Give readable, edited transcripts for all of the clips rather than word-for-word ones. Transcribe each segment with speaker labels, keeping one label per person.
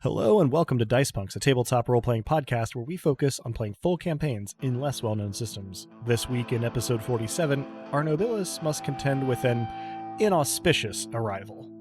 Speaker 1: Hello and welcome to Dice Punks, a tabletop role-playing podcast where we focus on playing full campaigns in less well-known systems. This week in episode 47, our Nobilis must contend with an inauspicious arrival.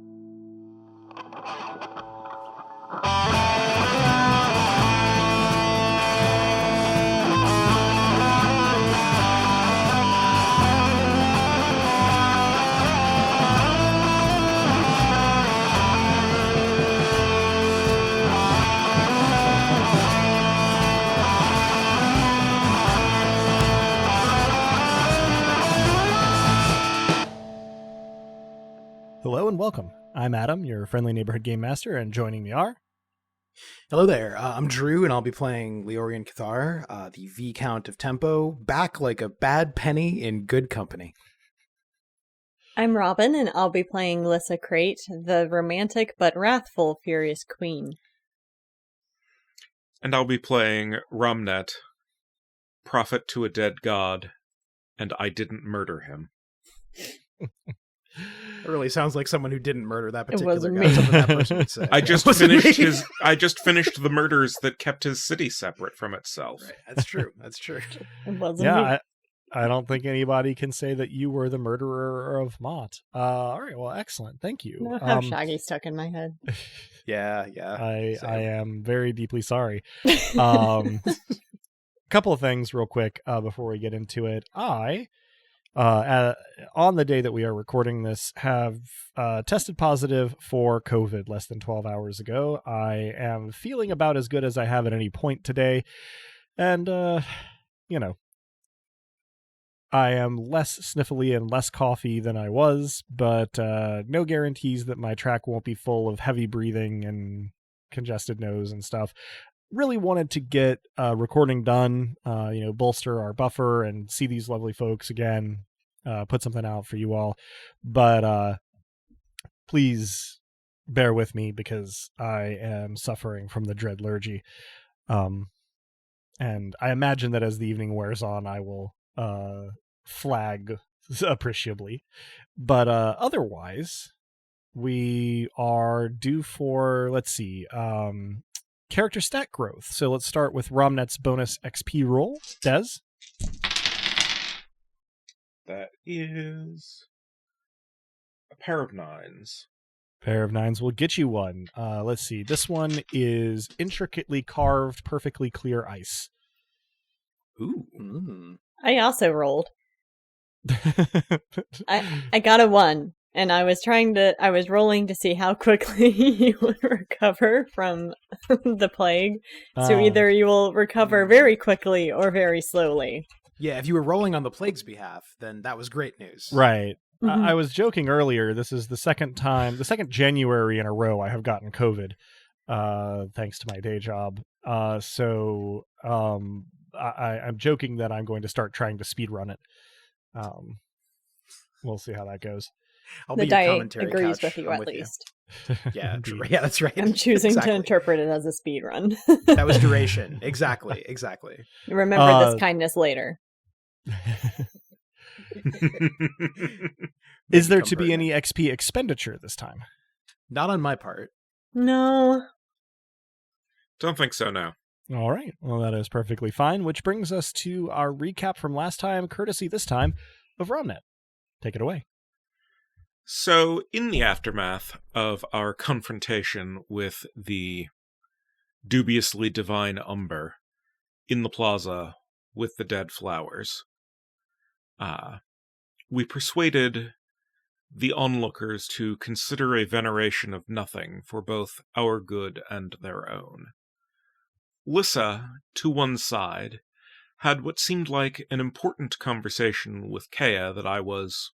Speaker 1: Hello and welcome. I'm Adam, your friendly neighborhood game master, and joining me are...
Speaker 2: Hello there, I'm Drew, and I'll be playing Reorienting, the Viscount of Tempo, back like a bad penny in good company.
Speaker 3: I'm Robin, and I'll be playing Lissa Crate, the romantic but wrathful Furious Queen.
Speaker 4: And I'll be playing Romnet, prophet to a dead god, and I didn't murder him.
Speaker 2: It really sounds like someone who didn't murder that particular
Speaker 3: wasn't
Speaker 2: guy.
Speaker 3: me.
Speaker 2: Something that person would say.
Speaker 4: I just finished the murders that kept his city separate from itself.
Speaker 2: Right, that's true. That's true.
Speaker 3: It wasn't me.
Speaker 1: I don't think anybody can say that you were the murderer of Mott. All right, well, excellent. Thank you.
Speaker 3: I have Shaggy stuck in my head.
Speaker 2: Yeah.
Speaker 1: I am very deeply sorry. Couple of things real quick before we get into it. On the day that we are recording this, have tested positive for COVID less than 12 hours ago. I am feeling about as good as I have at any point today. And, I am less sniffly and less coughy than I was, but no guarantees that my track won't be full of heavy breathing and congested nose and stuff. Really wanted to get recording done, bolster our buffer and see these lovely folks again, put something out for you all. But please bear with me because I am suffering from the dreadlergy. And I imagine that as the evening wears on, I will flag appreciably. But otherwise, we are due for, character stat growth. So let's start with Romnet's bonus XP roll. Des?
Speaker 4: That is a pair of nines.
Speaker 1: Pair of nines will get you one. Let's see. This one is intricately carved, perfectly clear ice.
Speaker 2: Ooh. Mm.
Speaker 3: I also rolled. I got a 1, and I was rolling to see how quickly you would recover from the plague. So either you will recover very quickly or very slowly.
Speaker 2: Yeah, if you were rolling on the plague's behalf, then that was great news.
Speaker 1: Right.
Speaker 3: Mm-hmm.
Speaker 1: I was joking earlier. This is the second January in a row I have gotten COVID, thanks to my day job. So I'm joking that I'm going to start trying to speed run it. We'll see how that goes.
Speaker 2: I'll
Speaker 3: The
Speaker 2: be your
Speaker 3: die
Speaker 2: commentary
Speaker 3: agrees
Speaker 2: couch.
Speaker 3: with you
Speaker 2: I'm
Speaker 3: at least.
Speaker 2: Yeah, yeah, that's right.
Speaker 3: I'm choosing
Speaker 2: Exactly.
Speaker 3: to interpret it as a speed run.
Speaker 2: That was duration. Exactly.
Speaker 3: Remember this kindness later.
Speaker 1: Is there to be any XP expenditure this time?
Speaker 2: Not on my part.
Speaker 3: No.
Speaker 4: Don't think so, no.
Speaker 1: All right. Well, that is perfectly fine, which brings us to our recap from last time, courtesy this time of Romnet. Take it away.
Speaker 4: So, in the aftermath of our confrontation with the dubiously divine Umber in the plaza with the dead flowers, we persuaded the onlookers to consider a veneration of nothing for both our good and their own. Lissa, to one side, had what seemed like an important conversation with Kea that I was,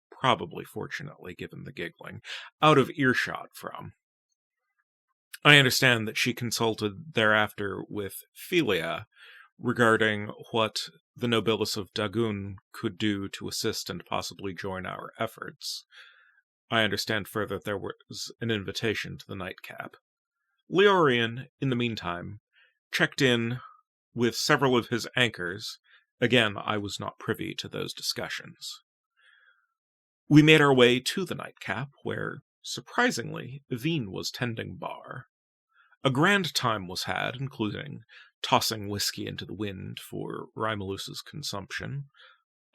Speaker 4: probably fortunately given the giggling, out of earshot from. I understand that she consulted thereafter with Philia regarding what the Nobilis of Dagun could do to assist and possibly join our efforts. I understand further that there was an invitation to the nightcap. Leorian, in the meantime, checked in with several of his anchors. Again, I was not privy to those discussions. We made our way to the nightcap, where, surprisingly, Veen was tending bar. A grand time was had, including tossing whiskey into the wind for Rymalus's consumption.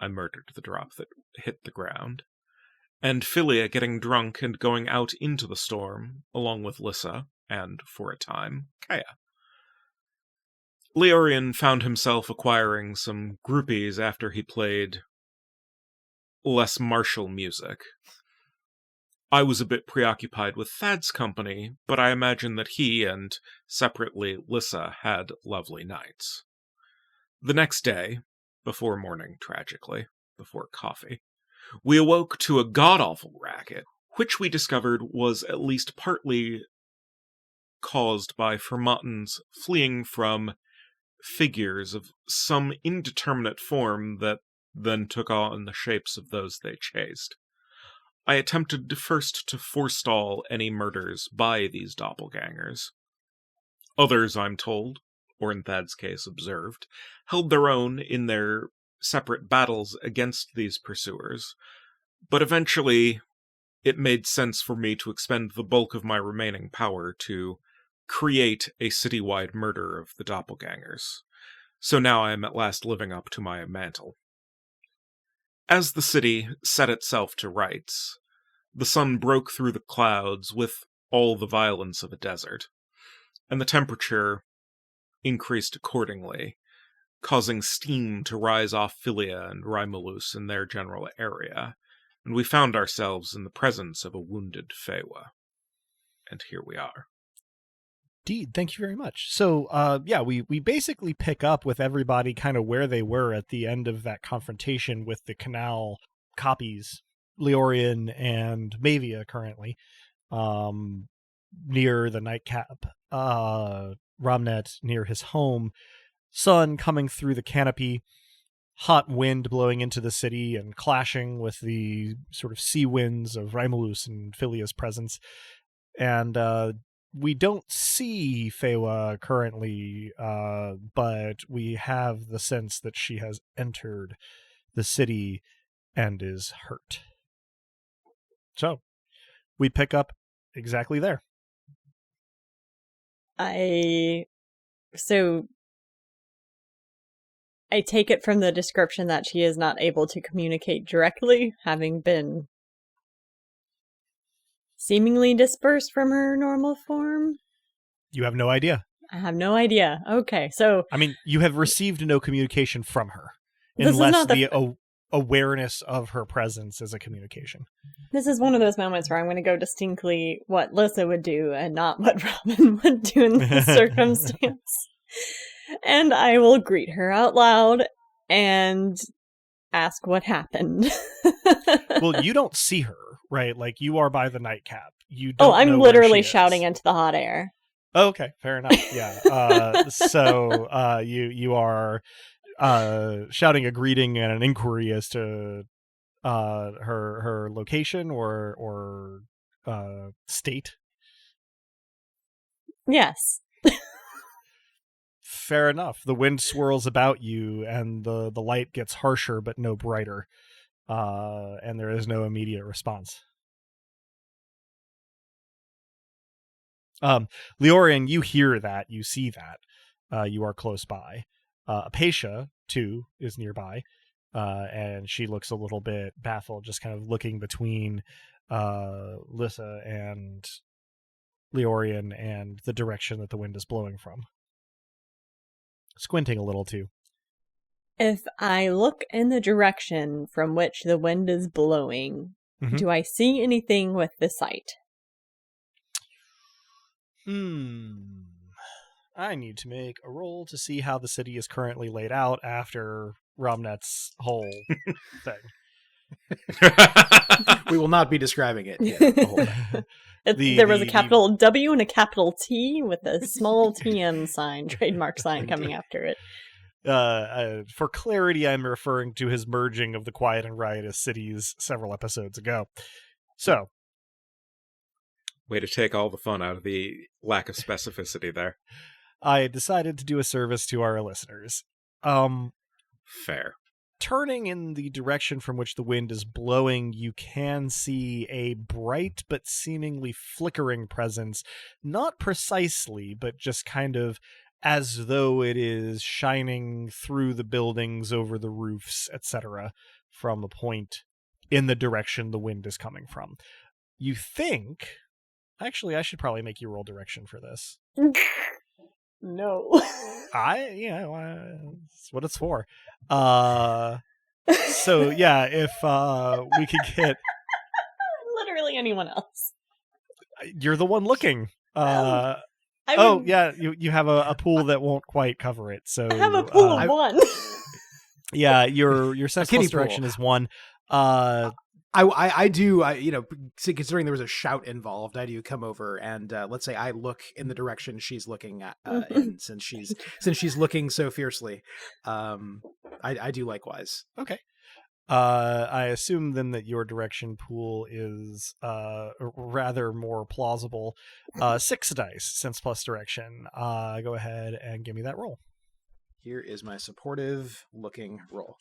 Speaker 4: I murdered the drop that hit the ground. And Philia getting drunk and going out into the storm, along with Lissa, and, for a time, Kaya. Leorian found himself acquiring some groupies after he played less martial music. I was a bit preoccupied with Thad's company, but I imagine that he and, separately, Lissa had lovely nights. The next day, before morning, tragically, before coffee, we awoke to a god-awful racket, which we discovered was at least partly caused by Fermatans fleeing from figures of some indeterminate form that then took on the shapes of those they chased. I attempted first to forestall any murders by these doppelgangers. Others, I'm told, or in Thad's case observed, held their own in their separate battles against these pursuers, but eventually it made sense for me to expend the bulk of my remaining power to create a citywide murder of the doppelgangers. So now I am at last living up to my mantle. As the city set itself to rights, the sun broke through the clouds with all the violence of a desert, and the temperature increased accordingly, causing steam to rise off Philia and Rymalus in their general area, and we found ourselves in the presence of a wounded Fewa. And here we are.
Speaker 1: Indeed, thank you very much. So, we basically pick up with everybody kind of where they were at the end of that confrontation with the canal copies, Leorian and Mavia currently, near the nightcap, Romnet near his home, sun coming through the canopy, hot wind blowing into the city and clashing with the sort of sea winds of Rymalus and Philia's presence. And we don't see Fewa currently, but we have the sense that she has entered the city and is hurt. So, we pick up exactly there.
Speaker 3: I take it from the description that she is not able to communicate directly, having been seemingly dispersed from her normal form?
Speaker 1: You have no idea.
Speaker 3: I have no idea. Okay, so...
Speaker 1: I mean, you have received no communication from her,
Speaker 3: This
Speaker 1: unless
Speaker 3: is not
Speaker 1: the awareness of her presence is a communication.
Speaker 3: This is one of those moments where I'm going to go distinctly what Lissa would do and not what Robin would do in this circumstance. And I will greet her out loud and ask what happened.
Speaker 1: Well, you don't see her, right? Like, you are by the nightcap. You don't
Speaker 3: I'm
Speaker 1: know
Speaker 3: literally
Speaker 1: where she
Speaker 3: shouting
Speaker 1: is.
Speaker 3: into the hot air.
Speaker 1: Oh, okay, fair enough. Yeah. You are shouting a greeting and an inquiry as to her location or state.
Speaker 3: Yes.
Speaker 1: Fair enough. The wind swirls about you, and the light gets harsher but no brighter, and there is no immediate response. Leorian, you hear that, you see that, you are close by. Apatia, too, is nearby, and she looks a little bit baffled, just kind of looking between Lissa and Leorian and the direction that the wind is blowing from. Squinting a little, too.
Speaker 3: If I look in the direction from which the wind is blowing, do I see anything with the sight?
Speaker 1: I need to make a roll to see how the city is currently laid out after Romnet's whole thing.
Speaker 2: We will not be describing it yet.
Speaker 3: There was a capital W and a capital T with a small TM sign, trademark sign coming after it.
Speaker 1: For clarity, I'm referring to his merging of the quiet and riotous cities several episodes ago. So,
Speaker 4: way to take all the fun out of the lack of specificity there.
Speaker 1: I decided to do a service to our listeners.
Speaker 4: Fair.
Speaker 1: turning in the direction from which the wind is blowing, you can see a bright but seemingly flickering presence, not precisely, but just kind of as though it is shining through the buildings, over the roofs, etc., from a point in the direction the wind is coming from. You think... Actually, I should probably make you roll direction for this.
Speaker 3: No.
Speaker 1: That's what it's for. So yeah, if we could get
Speaker 3: Literally anyone else.
Speaker 1: you're the one looking.
Speaker 3: I would-
Speaker 1: Yeah, you have a pool that won't quite cover it. So
Speaker 3: I have a pool of one.
Speaker 1: Yeah, your sense
Speaker 2: kiddie
Speaker 1: plus direction
Speaker 2: pool.
Speaker 1: is 1.
Speaker 2: I do, considering there was a shout involved, I do come over and let's say I look in the direction she's looking at, in, since she's looking so fiercely. I do likewise.
Speaker 1: Okay. I assume then that your direction pool is rather more plausible. 6 dice, sense plus direction. Go ahead and give me that roll.
Speaker 2: Here is my supportive looking roll.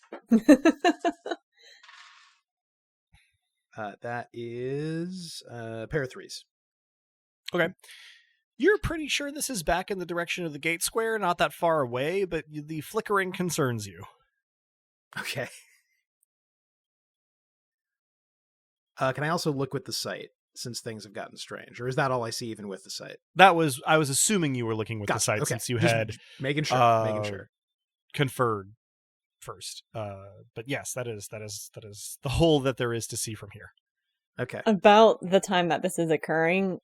Speaker 2: That is a pair of 3s.
Speaker 1: Okay. You're pretty sure this is back in the direction of the gate square, not that far away, but the flickering concerns you.
Speaker 2: Okay. Can I also look with the sight, since things have gotten strange? Or is that all I see even with the sight?
Speaker 1: I was assuming you were looking with the sight,
Speaker 2: okay.
Speaker 1: since you
Speaker 2: Just
Speaker 1: had
Speaker 2: making sure.
Speaker 1: conferred first. But yes, that is the whole that there is to see from here.
Speaker 2: Okay.
Speaker 3: About the time that this is occurring,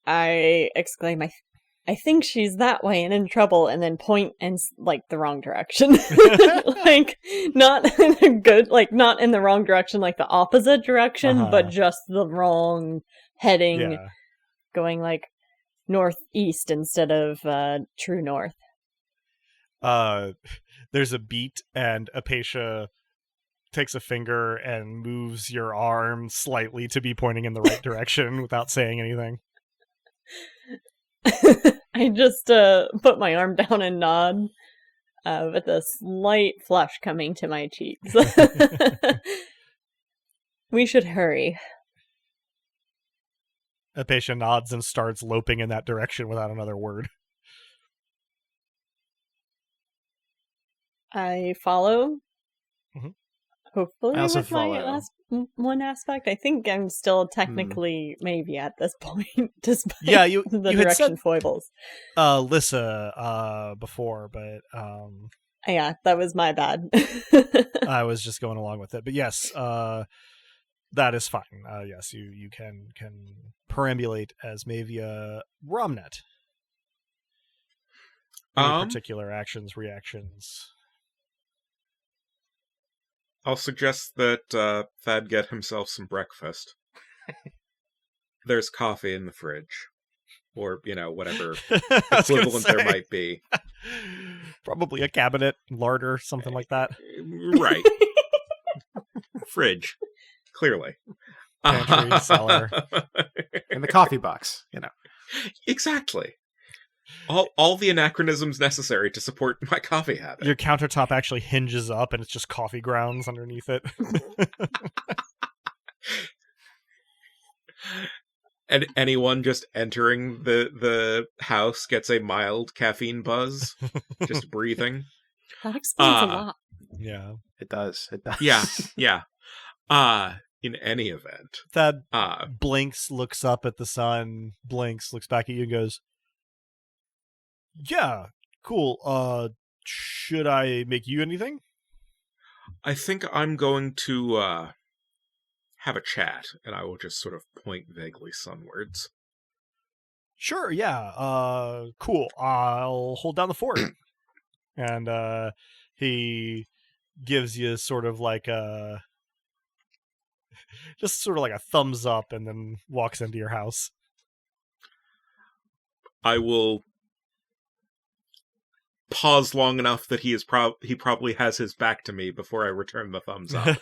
Speaker 3: I exclaim, I think she's that way and in trouble, and then point in like the wrong direction. Like not in a good, like not in the wrong direction, like the opposite direction, but just the wrong heading, going like northeast instead of true north.
Speaker 1: There's a beat, and Apatia takes a finger and moves your arm slightly to be pointing in the right direction without saying anything.
Speaker 3: I just put my arm down and nod with a slight flush coming to my cheeks. We should hurry.
Speaker 1: Apatia nods and starts loping in that direction without another word.
Speaker 3: I follow.
Speaker 1: Mhm.
Speaker 3: Hopefully,
Speaker 2: I also
Speaker 3: with my
Speaker 2: follow.
Speaker 3: one aspect. I think I'm still technically maybe at this point, despite
Speaker 1: Yeah, you
Speaker 3: the
Speaker 1: you had
Speaker 3: direction
Speaker 1: said
Speaker 3: foibles.
Speaker 1: Lissa before, but
Speaker 3: Yeah, that was my bad.
Speaker 1: I was just going along with it. But yes, that is fine. Yes, you can perambulate as Mavia Romnet. Any particular actions, reactions?
Speaker 4: I'll suggest that Thad get himself some breakfast. There's coffee in the fridge. Or, whatever equivalent there might be.
Speaker 1: Probably a cabinet, larder, something like that.
Speaker 4: Right. Fridge. Clearly.
Speaker 1: Pantry, cellar.
Speaker 2: In the coffee box,
Speaker 4: Exactly. All the anachronisms necessary to support my coffee habit.
Speaker 1: Your countertop actually hinges up and it's just coffee grounds underneath it.
Speaker 4: And anyone just entering the house gets a mild caffeine buzz. Just breathing.
Speaker 3: That explains a lot.
Speaker 1: Yeah.
Speaker 2: It does.
Speaker 4: Yeah. In any event.
Speaker 1: Thad blinks, looks up at the sun, blinks, looks back at you and goes, yeah, cool. Should I make you anything?
Speaker 4: I think I'm going to have a chat, and I will just sort of point vaguely sunwards.
Speaker 1: Sure, yeah. Cool. I'll hold down the fort. And he gives you sort of like a thumbs up and then walks into your house.
Speaker 4: I will pause long enough that he probably has his back to me before I return the thumbs up,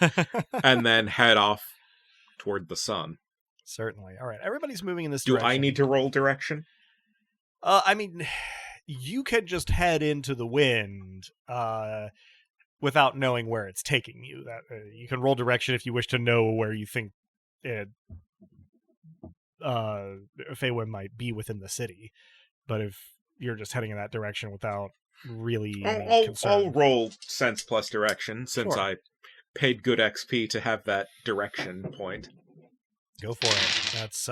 Speaker 4: and then head off toward the sun.
Speaker 1: Certainly. All right, everybody's moving in this
Speaker 4: Do
Speaker 1: direction.
Speaker 4: I need to roll direction?
Speaker 1: I mean, you could just head into the wind. without knowing where it's taking you. That you can roll direction if you wish to know where you think it, Feywind might be within the city. But if you're just heading in that direction without really
Speaker 4: I'll
Speaker 1: concerned,
Speaker 4: roll sense plus direction since
Speaker 1: Sure.
Speaker 4: I paid good XP to have that direction point.
Speaker 1: go for it. That's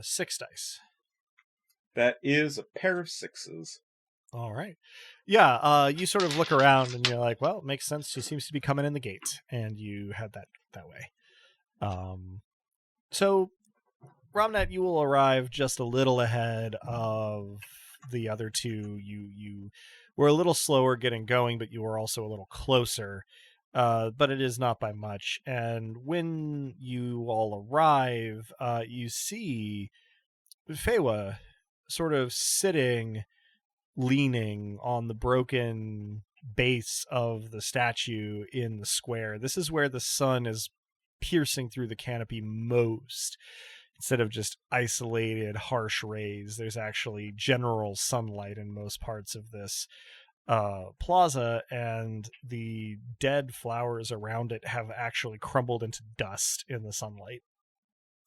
Speaker 1: 6 dice.
Speaker 4: That is a pair of 6s.
Speaker 1: All right. Yeah, you sort of look around and you're like, well, it makes sense. She seems to be coming in the gate, and you head that way. So, Romnet, you will arrive just a little ahead of the other two. You were a little slower getting going, but you were also a little closer. But it is not by much. And when you all arrive, you see Feywa sort of sitting, leaning on the broken base of the statue in the square. This is where the sun is piercing through the canopy most. Instead of just isolated, harsh rays, there's actually general sunlight in most parts of this plaza, and the dead flowers around it have actually crumbled into dust in the sunlight.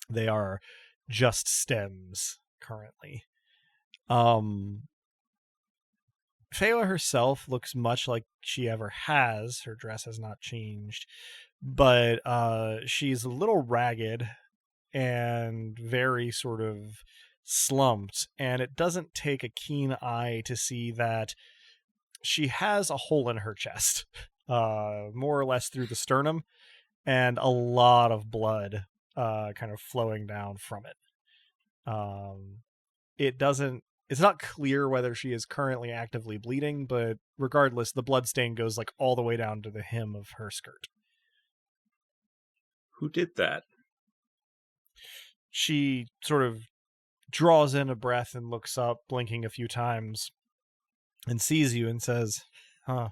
Speaker 1: They are just stems currently. Feywa herself looks much like she ever has. Her dress has not changed, but she's a little ragged and very sort of slumped, and it doesn't take a keen eye to see that she has a hole in her chest, more or less through the sternum, and a lot of blood kind of flowing down from it. It's not clear whether she is currently actively bleeding, but regardless, the blood stain goes like all the way down to the hem of her skirt.
Speaker 4: Who did that?
Speaker 1: She sort of draws in a breath and looks up, blinking a few times, and sees you and says, "Huh.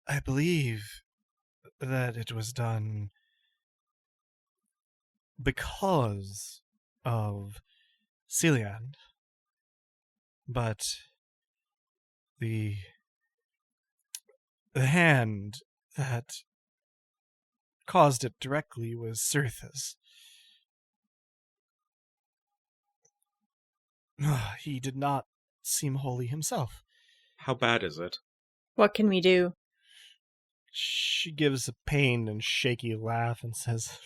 Speaker 1: I believe that it was done because of Celiand, but the hand that caused it directly was Cirith's. He did not seem holy himself."
Speaker 4: How bad is it?
Speaker 3: What can we do?
Speaker 1: She gives a pained and shaky laugh and says,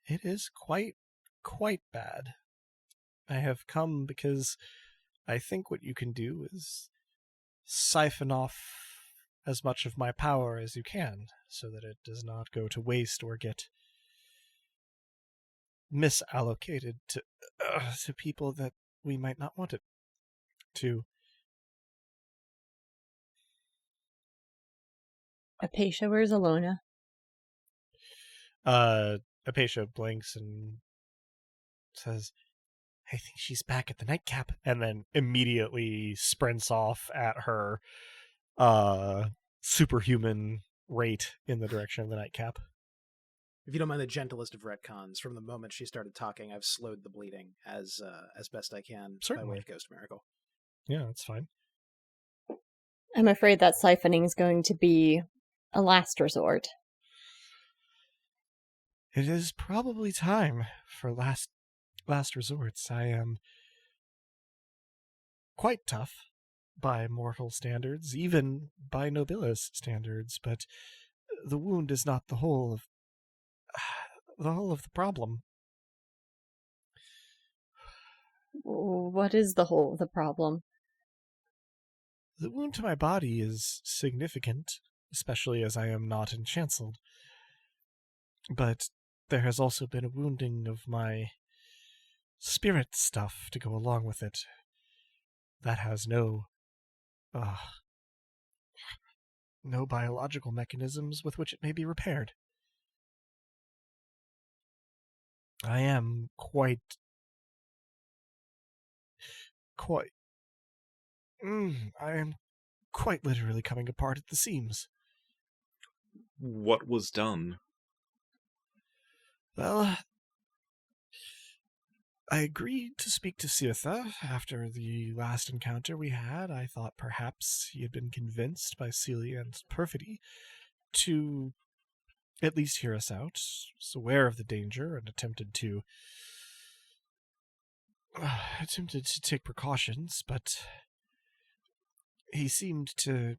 Speaker 1: "It is quite bad. I have come because I think what you can do is siphon off as much of my power as you can, so that it does not go to waste or get misallocated to people that we might not want it to."
Speaker 3: Apatia, where's Alona?
Speaker 1: Apatia blinks and says, "I think she's back at the nightcap," and then immediately sprints off at her superhuman rate in the direction of the nightcap.
Speaker 2: If you don't mind the gentlest of retcons, from the moment she started talking, I've slowed the bleeding as best I can by way of Ghost Miracle.
Speaker 1: Yeah, that's fine.
Speaker 3: I'm afraid that siphoning is going to be a last resort.
Speaker 1: It is probably time for last resorts. I am quite tough by mortal standards, even by Nobilis standards, but the wound is not the whole of the problem.
Speaker 3: What is the whole of the problem?
Speaker 1: The wound to my body is significant, especially as I am not enchancelled. But there has also been a wounding of my spirit stuff to go along with it. That has no biological mechanisms with which it may be repaired. I am quite literally coming apart at the seams.
Speaker 4: What was done?
Speaker 1: Well, I agreed to speak to Sirtha after the last encounter we had. I thought perhaps he had been convinced by Celian's perfidy to at least hear us out, was aware of the danger, and attempted to take precautions, but he seemed to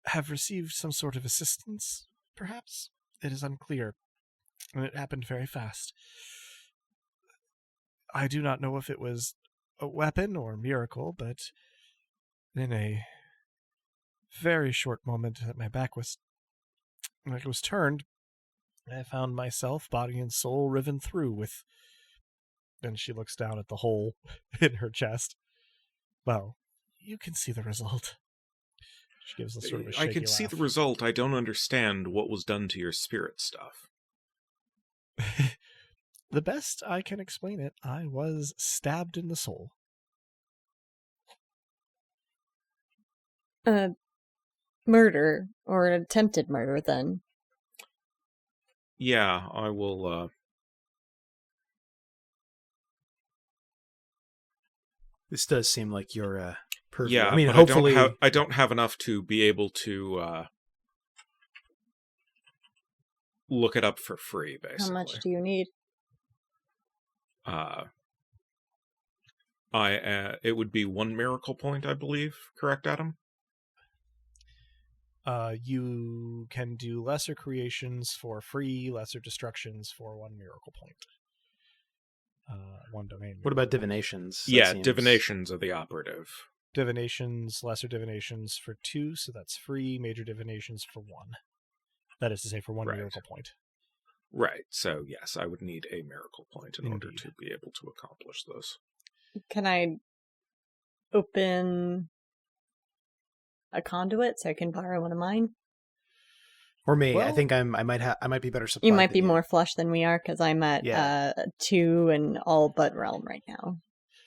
Speaker 1: have received some sort of assistance, perhaps? It is unclear, and it happened very fast. I do not know if it was a weapon or a miracle, but in a very short moment that my back was turned, I found myself, body and soul, riven through with... And she looks down at the hole in her chest. Well, you can see the result. She gives a sort of a shaky
Speaker 4: I can see
Speaker 1: laugh.
Speaker 4: the result. I don't understand what was done to your spirit stuff.
Speaker 1: The best I can explain it, I was stabbed in the soul.
Speaker 3: Murder, or an attempted murder, then.
Speaker 4: Yeah, I will,
Speaker 2: This does seem like your purview.
Speaker 4: Yeah,
Speaker 2: I mean,
Speaker 4: but
Speaker 2: hopefully...
Speaker 4: I don't have enough to be able to, look it up for free, basically.
Speaker 3: How much do you need?
Speaker 4: It would be 1 miracle point, I believe. Correct, Adam?
Speaker 1: You can do lesser creations for free, lesser destructions for 1 miracle point. 1 domain.
Speaker 2: What about divinations?
Speaker 4: Yeah, divinations are the operative.
Speaker 1: Divinations, lesser divinations for 2, so that's free. Major divinations for 1. That is to say, for 1
Speaker 4: Right.
Speaker 1: miracle point.
Speaker 4: Right, so yes, I would need a miracle point in order
Speaker 1: Indeed.
Speaker 4: to be able to accomplish those.
Speaker 3: Can I open a conduit so I can borrow one of mine?
Speaker 2: Or me.
Speaker 1: Well,
Speaker 2: I think I might be better supplied.
Speaker 3: You might
Speaker 2: than
Speaker 3: be more flush than we are, because I'm at
Speaker 2: Yeah.
Speaker 3: 2 in all but realm right now.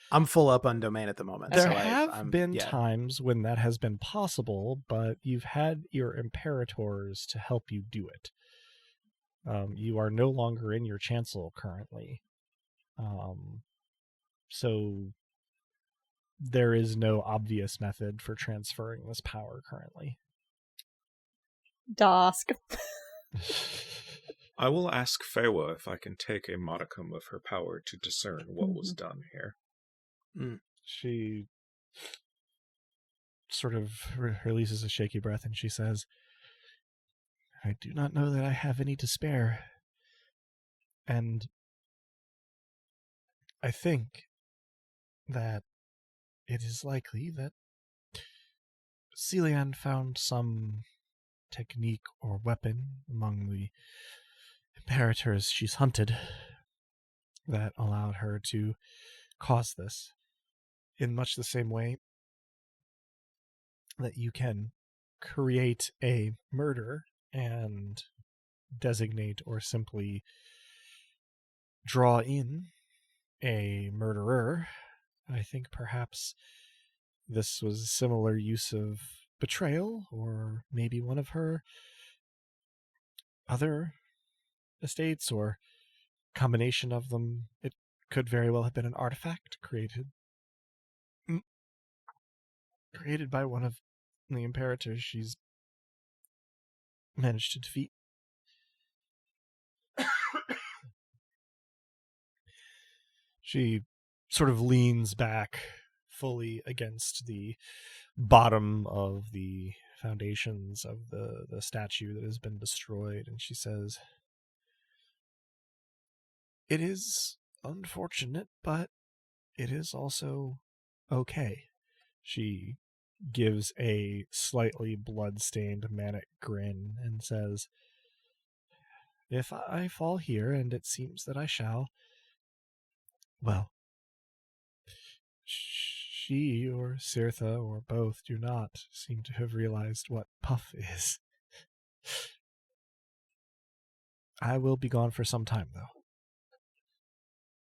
Speaker 2: I'm full up on domain at the moment.
Speaker 1: There
Speaker 2: so
Speaker 1: have
Speaker 2: I'm
Speaker 1: been
Speaker 2: yeah.
Speaker 1: times when that has been possible, but you've had your imperators to help you do it. You are no longer in your chancel currently. So there is no obvious method for transferring this power currently.
Speaker 3: Dosk.
Speaker 4: I will ask Fewa if I can take a modicum of her power to discern what was done here.
Speaker 1: She sort of releases a shaky breath and she says, I do not know that I have any to spare. And I think that it is likely that Celian found some technique or weapon among the imperators she's hunted that allowed her to cause this, in much the same way that you can create a murder and designate or simply draw in a murderer. I think perhaps this was a similar use of betrayal, or maybe one of her other estates, or combination of them. It could very well have been an artifact created by one of the imperators she's managed to defeat. She sort of leans back fully against the bottom of the foundations of the statue that has been destroyed, and she says, it is unfortunate, but it is also okay. She gives a slightly blood-stained manic grin and says, if I fall here, and it seems that I shall, well, she or Sirtha or both do not seem to have realized what Puff is. I will be gone for some time, though.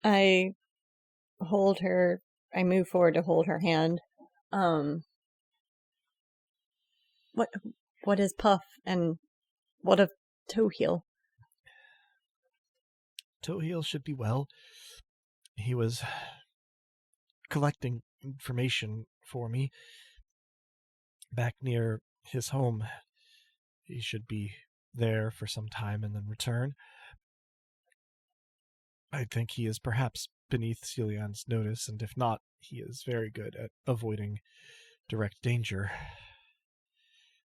Speaker 3: I move forward to hold her hand. What is Puff, and what of Toeheel?
Speaker 1: Tohil should be well. He was collecting information for me back near his home. He should be there for some time and then return. I think he is perhaps beneath Celian's notice, and if not, he is very good at avoiding direct danger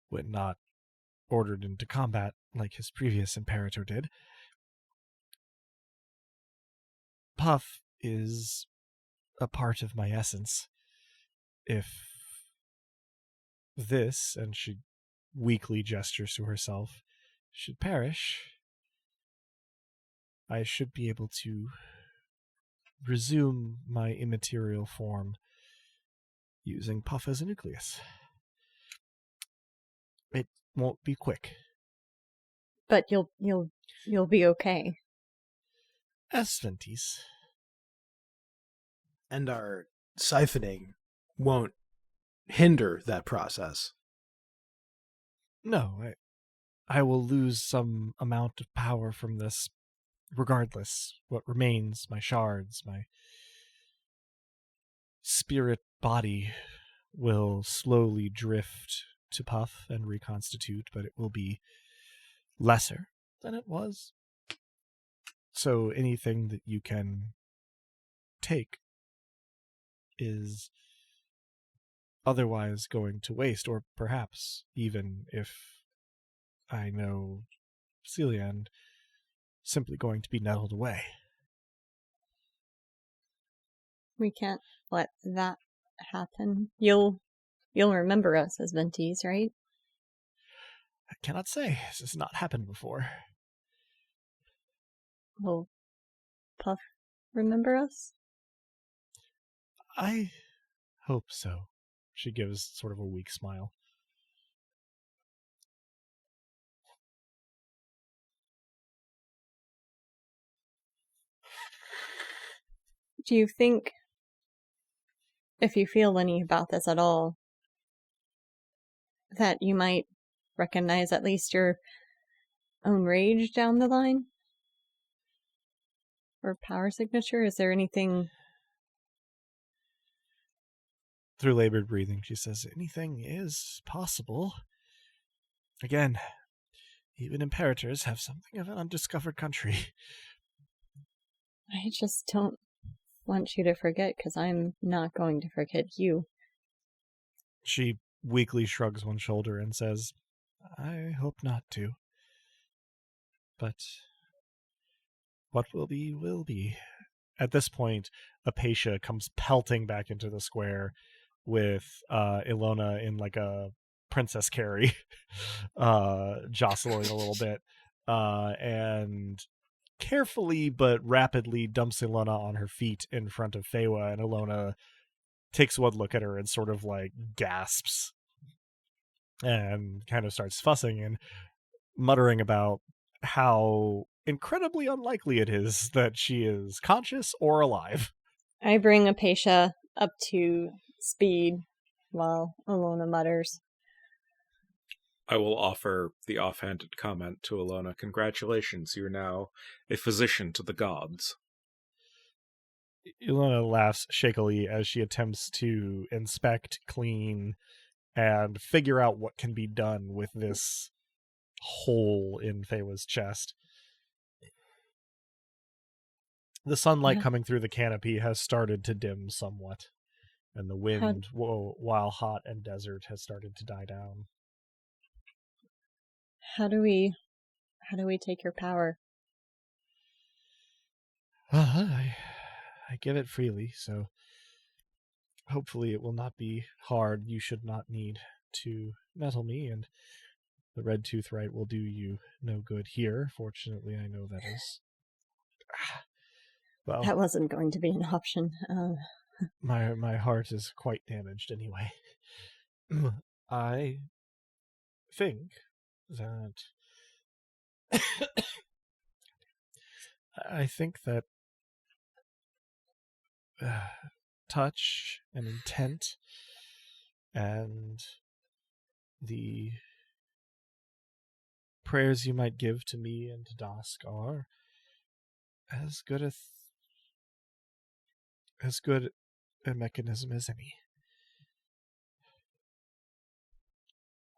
Speaker 1: when not ordered into combat like his previous Imperator did. Puff is a part of my essence. If this, and she weakly gestures to herself, should perish, I should be able to resume my immaterial form using Puff as a nucleus. It won't be quick.
Speaker 3: But you'll be okay.
Speaker 1: As Sventis.
Speaker 2: And our siphoning won't hinder that process.
Speaker 1: No, I will lose some amount of power from this regardless. What remains, my shards, my spirit body, will slowly drift to Puff and reconstitute, but it will be lesser than it was. So anything that you can take is otherwise going to waste, or perhaps even if I know Celian, simply going to be nettled away.
Speaker 3: We can't let that happen. You'll remember us as Ventis, right?
Speaker 1: I cannot say. This has not happened before.
Speaker 3: Will Puff remember us?
Speaker 1: I hope so. She gives sort of a weak smile.
Speaker 3: Do you think, if you feel any about this at all, that you might recognize at least your own rage down the line? Or power signature? Is there anything...
Speaker 1: Through labored breathing, she says, anything is possible. Again, even imperators have something of an undiscovered country.
Speaker 3: I just don't want you to forget, because I'm not going to forget you.
Speaker 1: She weakly shrugs one shoulder and says, I hope not to. But what will be, will be. At this point, Apatia comes pelting back into the square with Ilona in like a Princess Carrie, jostling a little bit, and carefully but rapidly dumps Ilona on her feet in front of Feywa, and Ilona takes one look at her and sort of like gasps and kind of starts fussing and muttering about how incredibly unlikely it is that she is conscious or alive.
Speaker 3: I bring Apatia up to speed while Ilona mutters.
Speaker 4: I will offer the offhanded comment to Ilona. Congratulations, you're now a physician to the gods.
Speaker 1: Ilona laughs shakily as she attempts to inspect, clean, and figure out what can be done with this hole in Feywa's chest. The sunlight coming through the canopy has started to dim somewhat, and the wind, while hot and desert, has started to die down.
Speaker 3: How do we take your power?
Speaker 1: I give it freely, so hopefully it will not be hard. You should not need to nettle me, and the red tooth right will do you no good here. Fortunately, I know that is... Well,
Speaker 3: that wasn't going to be an option.
Speaker 1: My heart is quite damaged anyway. I think that... I think that touch and intent and the prayers you might give to me and to Dusk are as good a mechanism as any.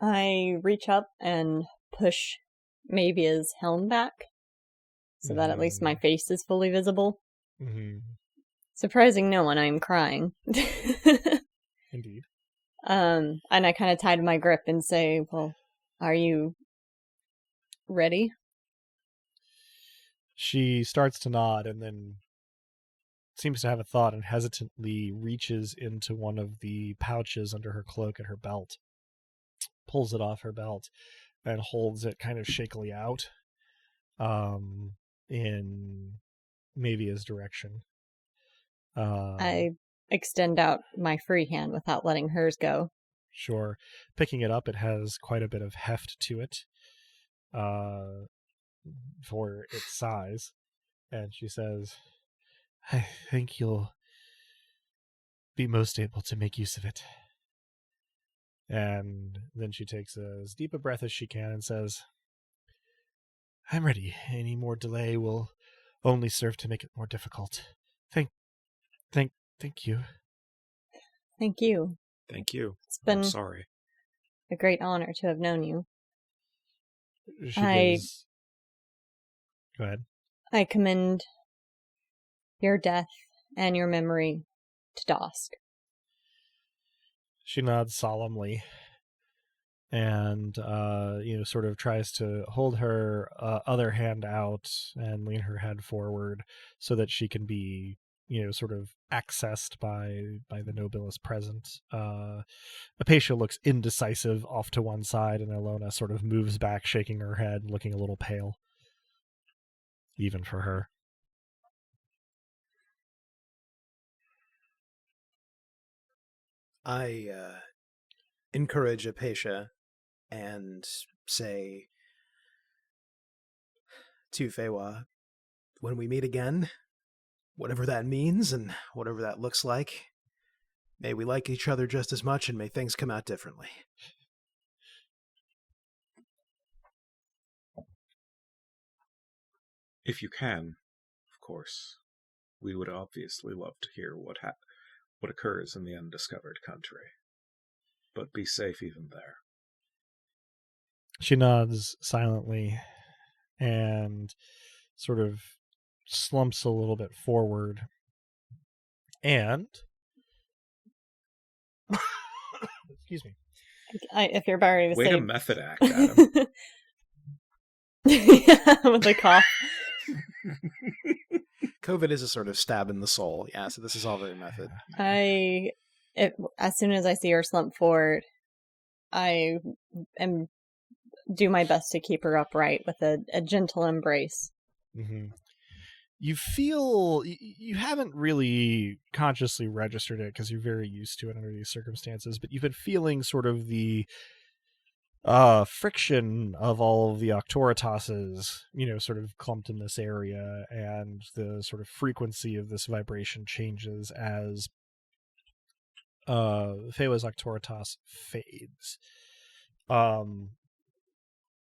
Speaker 3: I reach up and push Mavia's helm back so that at least my face is fully visible.
Speaker 1: Mm-hmm.
Speaker 3: Surprising no one, I'm crying.
Speaker 1: Indeed.
Speaker 3: And I kind of tied my grip and say, well, are you ready?
Speaker 1: She starts to nod and then seems to have a thought and hesitantly reaches into one of the pouches under her cloak at her belt, pulls it off her belt, and holds it kind of shakily out in Mavia's direction.
Speaker 3: I extend out my free hand without letting hers go.
Speaker 1: Sure. Picking it up, it has quite a bit of heft to it for its size. And she says, I think you'll be most able to make use of it. And then she takes as deep a breath as she can and says, I'm ready. Any more delay will only serve to make it more difficult. Thank you.
Speaker 3: Thank you.
Speaker 4: Thank you.
Speaker 3: It's been
Speaker 4: I'm sorry.
Speaker 3: a great honor to have known you.
Speaker 1: Go ahead.
Speaker 3: I commend your death and your memory to Dosk.
Speaker 1: She nods solemnly and, sort of tries to hold her other hand out and lean her head forward so that she can be, sort of accessed by the Nobilis present. Apatia looks indecisive off to one side, and Ilona sort of moves back, shaking her head, looking a little pale, even for her.
Speaker 2: I encourage Apatia and say to Feywa, when we meet again, whatever that means and whatever that looks like, may we like each other just as much and may things come out differently.
Speaker 4: If you can, of course. We would obviously love to hear what occurs in the undiscovered country. But be safe even there.
Speaker 1: She nods silently and sort of slumps a little bit forward. And excuse me.
Speaker 3: If you're ready to
Speaker 4: Way
Speaker 3: say...
Speaker 4: to method act, Adam.
Speaker 3: With a cough.
Speaker 2: COVID is a sort of stab in the soul. Yeah, so this is all very method.
Speaker 3: As soon as I see her slump forward, I do my best to keep her upright with a gentle embrace.
Speaker 1: Mm-hmm. You feel you haven't really consciously registered it because you're very used to it under these circumstances, but you've been feeling sort of the friction of all of the Octoritoses, sort of clumped in this area, and the sort of frequency of this vibration changes as Feywa's Octoritas fades.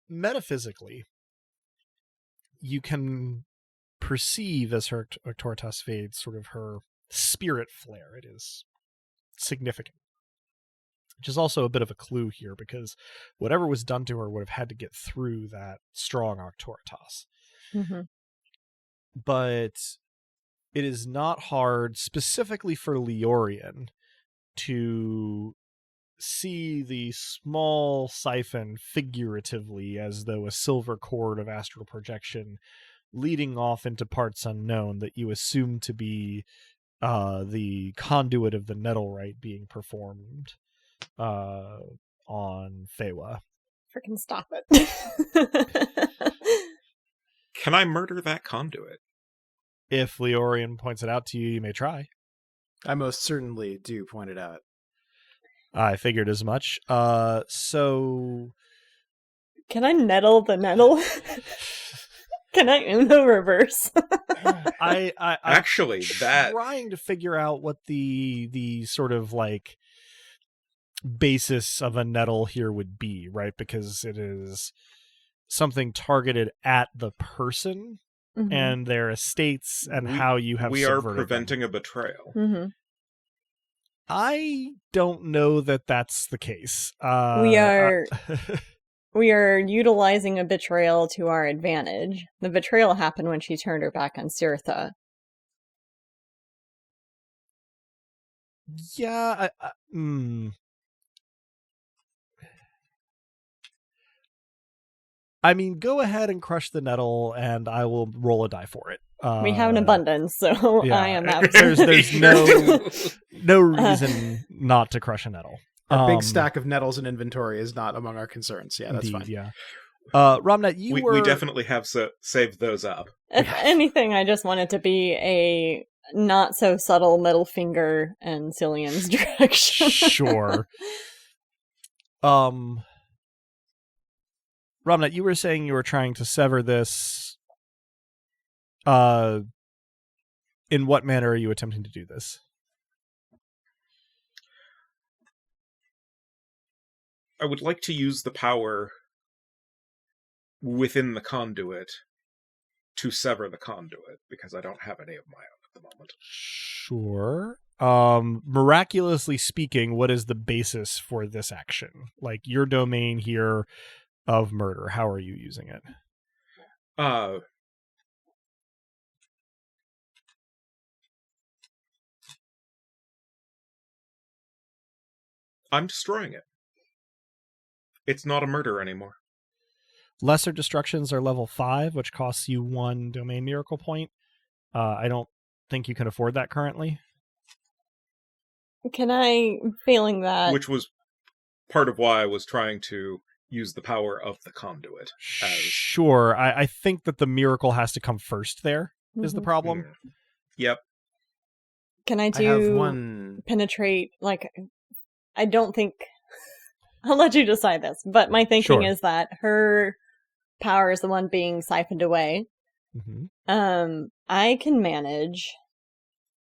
Speaker 1: Metaphysically, you can perceive as her Octoritas fades sort of her spirit flare. It is significant. Which is also a bit of a clue here, because whatever was done to her would have had to get through that strong Octoritas.
Speaker 3: Mm-hmm.
Speaker 1: But it is not hard, specifically for Leorian, to see the small siphon figuratively as though a silver cord of astral projection leading off into parts unknown that you assume to be the conduit of the nettlewrite being performed on Feywa.
Speaker 3: Freaking stop it.
Speaker 4: Can I murder that conduit?
Speaker 1: If Leorian points it out to you, you may try.
Speaker 2: I most certainly do point it out.
Speaker 1: I figured as much. So...
Speaker 3: Can I nettle the nettle? Can I Uno reverse?
Speaker 1: I'm
Speaker 4: Actually,
Speaker 1: trying to figure out what the sort of like basis of a nettle here would be, right? Because it is something targeted at the person. and their estates and how you have
Speaker 4: we are
Speaker 1: subverted
Speaker 4: preventing
Speaker 1: them.
Speaker 4: a betrayal.
Speaker 3: Mm-hmm.
Speaker 1: I don't know that that's the case.
Speaker 3: We are utilizing a betrayal to our advantage. The betrayal happened when she turned her back on Cirtha.
Speaker 1: Yeah. I mean, go ahead and crush the nettle, and I will roll a die for it.
Speaker 3: We have an abundance, so
Speaker 1: yeah,
Speaker 3: I am absolutely...
Speaker 1: There's no reason not to crush a nettle.
Speaker 2: A big stack of nettles in inventory is not among our concerns. Yeah, that's
Speaker 1: indeed,
Speaker 2: fine.
Speaker 1: Yeah. Ramnet,
Speaker 4: we definitely have saved those up.
Speaker 3: If anything, I just want it to be a not so subtle middle finger in Cillian's direction.
Speaker 1: Sure. Ramnet, you were saying you were trying to sever this. In what manner are you attempting to do this?
Speaker 4: I would like to use the power within the conduit to sever the conduit, because I don't have any of my own at the moment.
Speaker 1: Sure. Miraculously speaking, what is the basis for this action? Like, your domain here of murder, how are you using it?
Speaker 4: I'm destroying it. It's not a murder anymore.
Speaker 1: Lesser destructions are level 5, which costs you 1 domain miracle point. I don't think you can afford that currently.
Speaker 3: Failing that...
Speaker 4: Which was part of why I was trying to use the power of the conduit.
Speaker 1: Sure. I think that the miracle has to come first there, is the problem.
Speaker 4: Yep.
Speaker 3: Can I
Speaker 2: have one...
Speaker 3: penetrate, like... I don't think... I'll let you decide this, but my thinking is that her power is the one being siphoned away.
Speaker 1: Mm-hmm.
Speaker 3: I can manage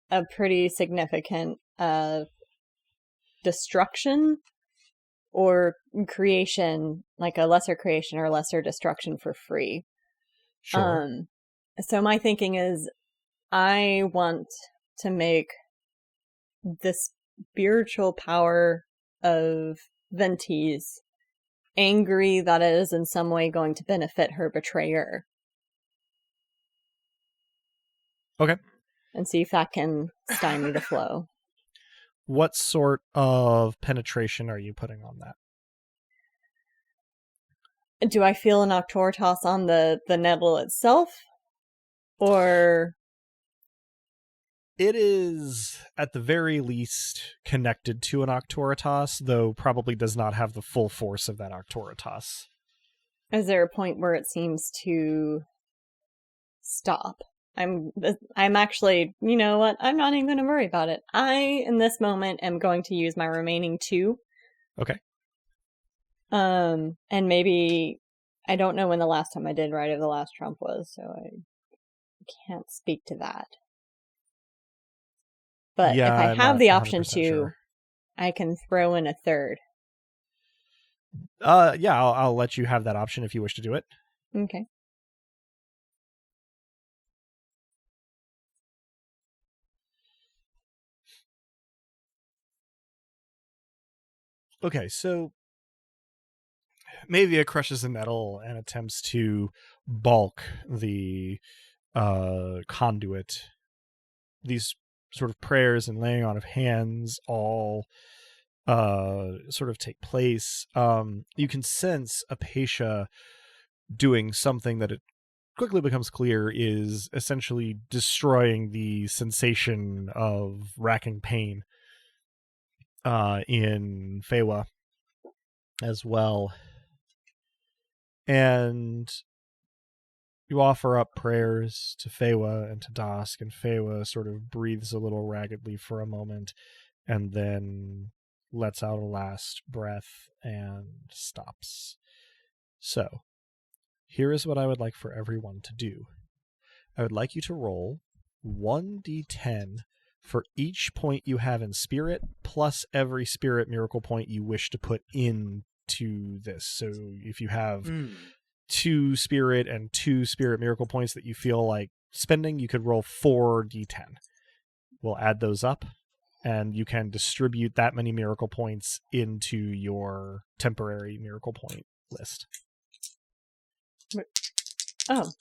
Speaker 3: a pretty significant destruction or creation, like a lesser creation or lesser destruction for free.
Speaker 1: Sure.
Speaker 3: So my thinking is I want to make the spiritual power of Ventis angry that it is in some way going to benefit her betrayer.
Speaker 1: Okay.
Speaker 3: And see if that can stymie the flow.
Speaker 1: What sort of penetration are you putting on that?
Speaker 3: Do I feel an Octoritas on the nettle itself? Or...
Speaker 1: It is, at the very least, connected to an Octoritas, though probably does not have the full force of that Octoritas.
Speaker 3: Is there a point where it seems to stop? I'm actually, you know what? I'm not even going to worry about it. I, in this moment, am going to use my remaining 2.
Speaker 1: Okay.
Speaker 3: And maybe, I don't know when the last time I did Rite of the Last Trump was, so I can't speak to that. But if I have the option to,
Speaker 1: sure.
Speaker 3: I can throw in a 3rd.
Speaker 1: Yeah, I'll let you have that option if you wish to do it.
Speaker 3: Okay.
Speaker 1: Okay, so Mavia crushes the nettle and attempts to balk the conduit. These sort of prayers and laying on of hands all sort of take place. You can sense Apatia doing something that it quickly becomes clear is essentially destroying the sensation of racking pain in Fewa as well. And you offer up prayers to Fewa and to Dusk, and Fewa sort of breathes a little raggedly for a moment and then lets out a last breath and stops. So, here is what I would like for everyone to do. I would like you to roll 1d10 for each point you have in spirit, plus every spirit miracle point you wish to put into this. So if you have 2 spirit and 2 spirit miracle points that you feel like spending, you could roll 4d10. We'll add those up, and you can distribute that many miracle points into your temporary miracle point list.
Speaker 3: Oh.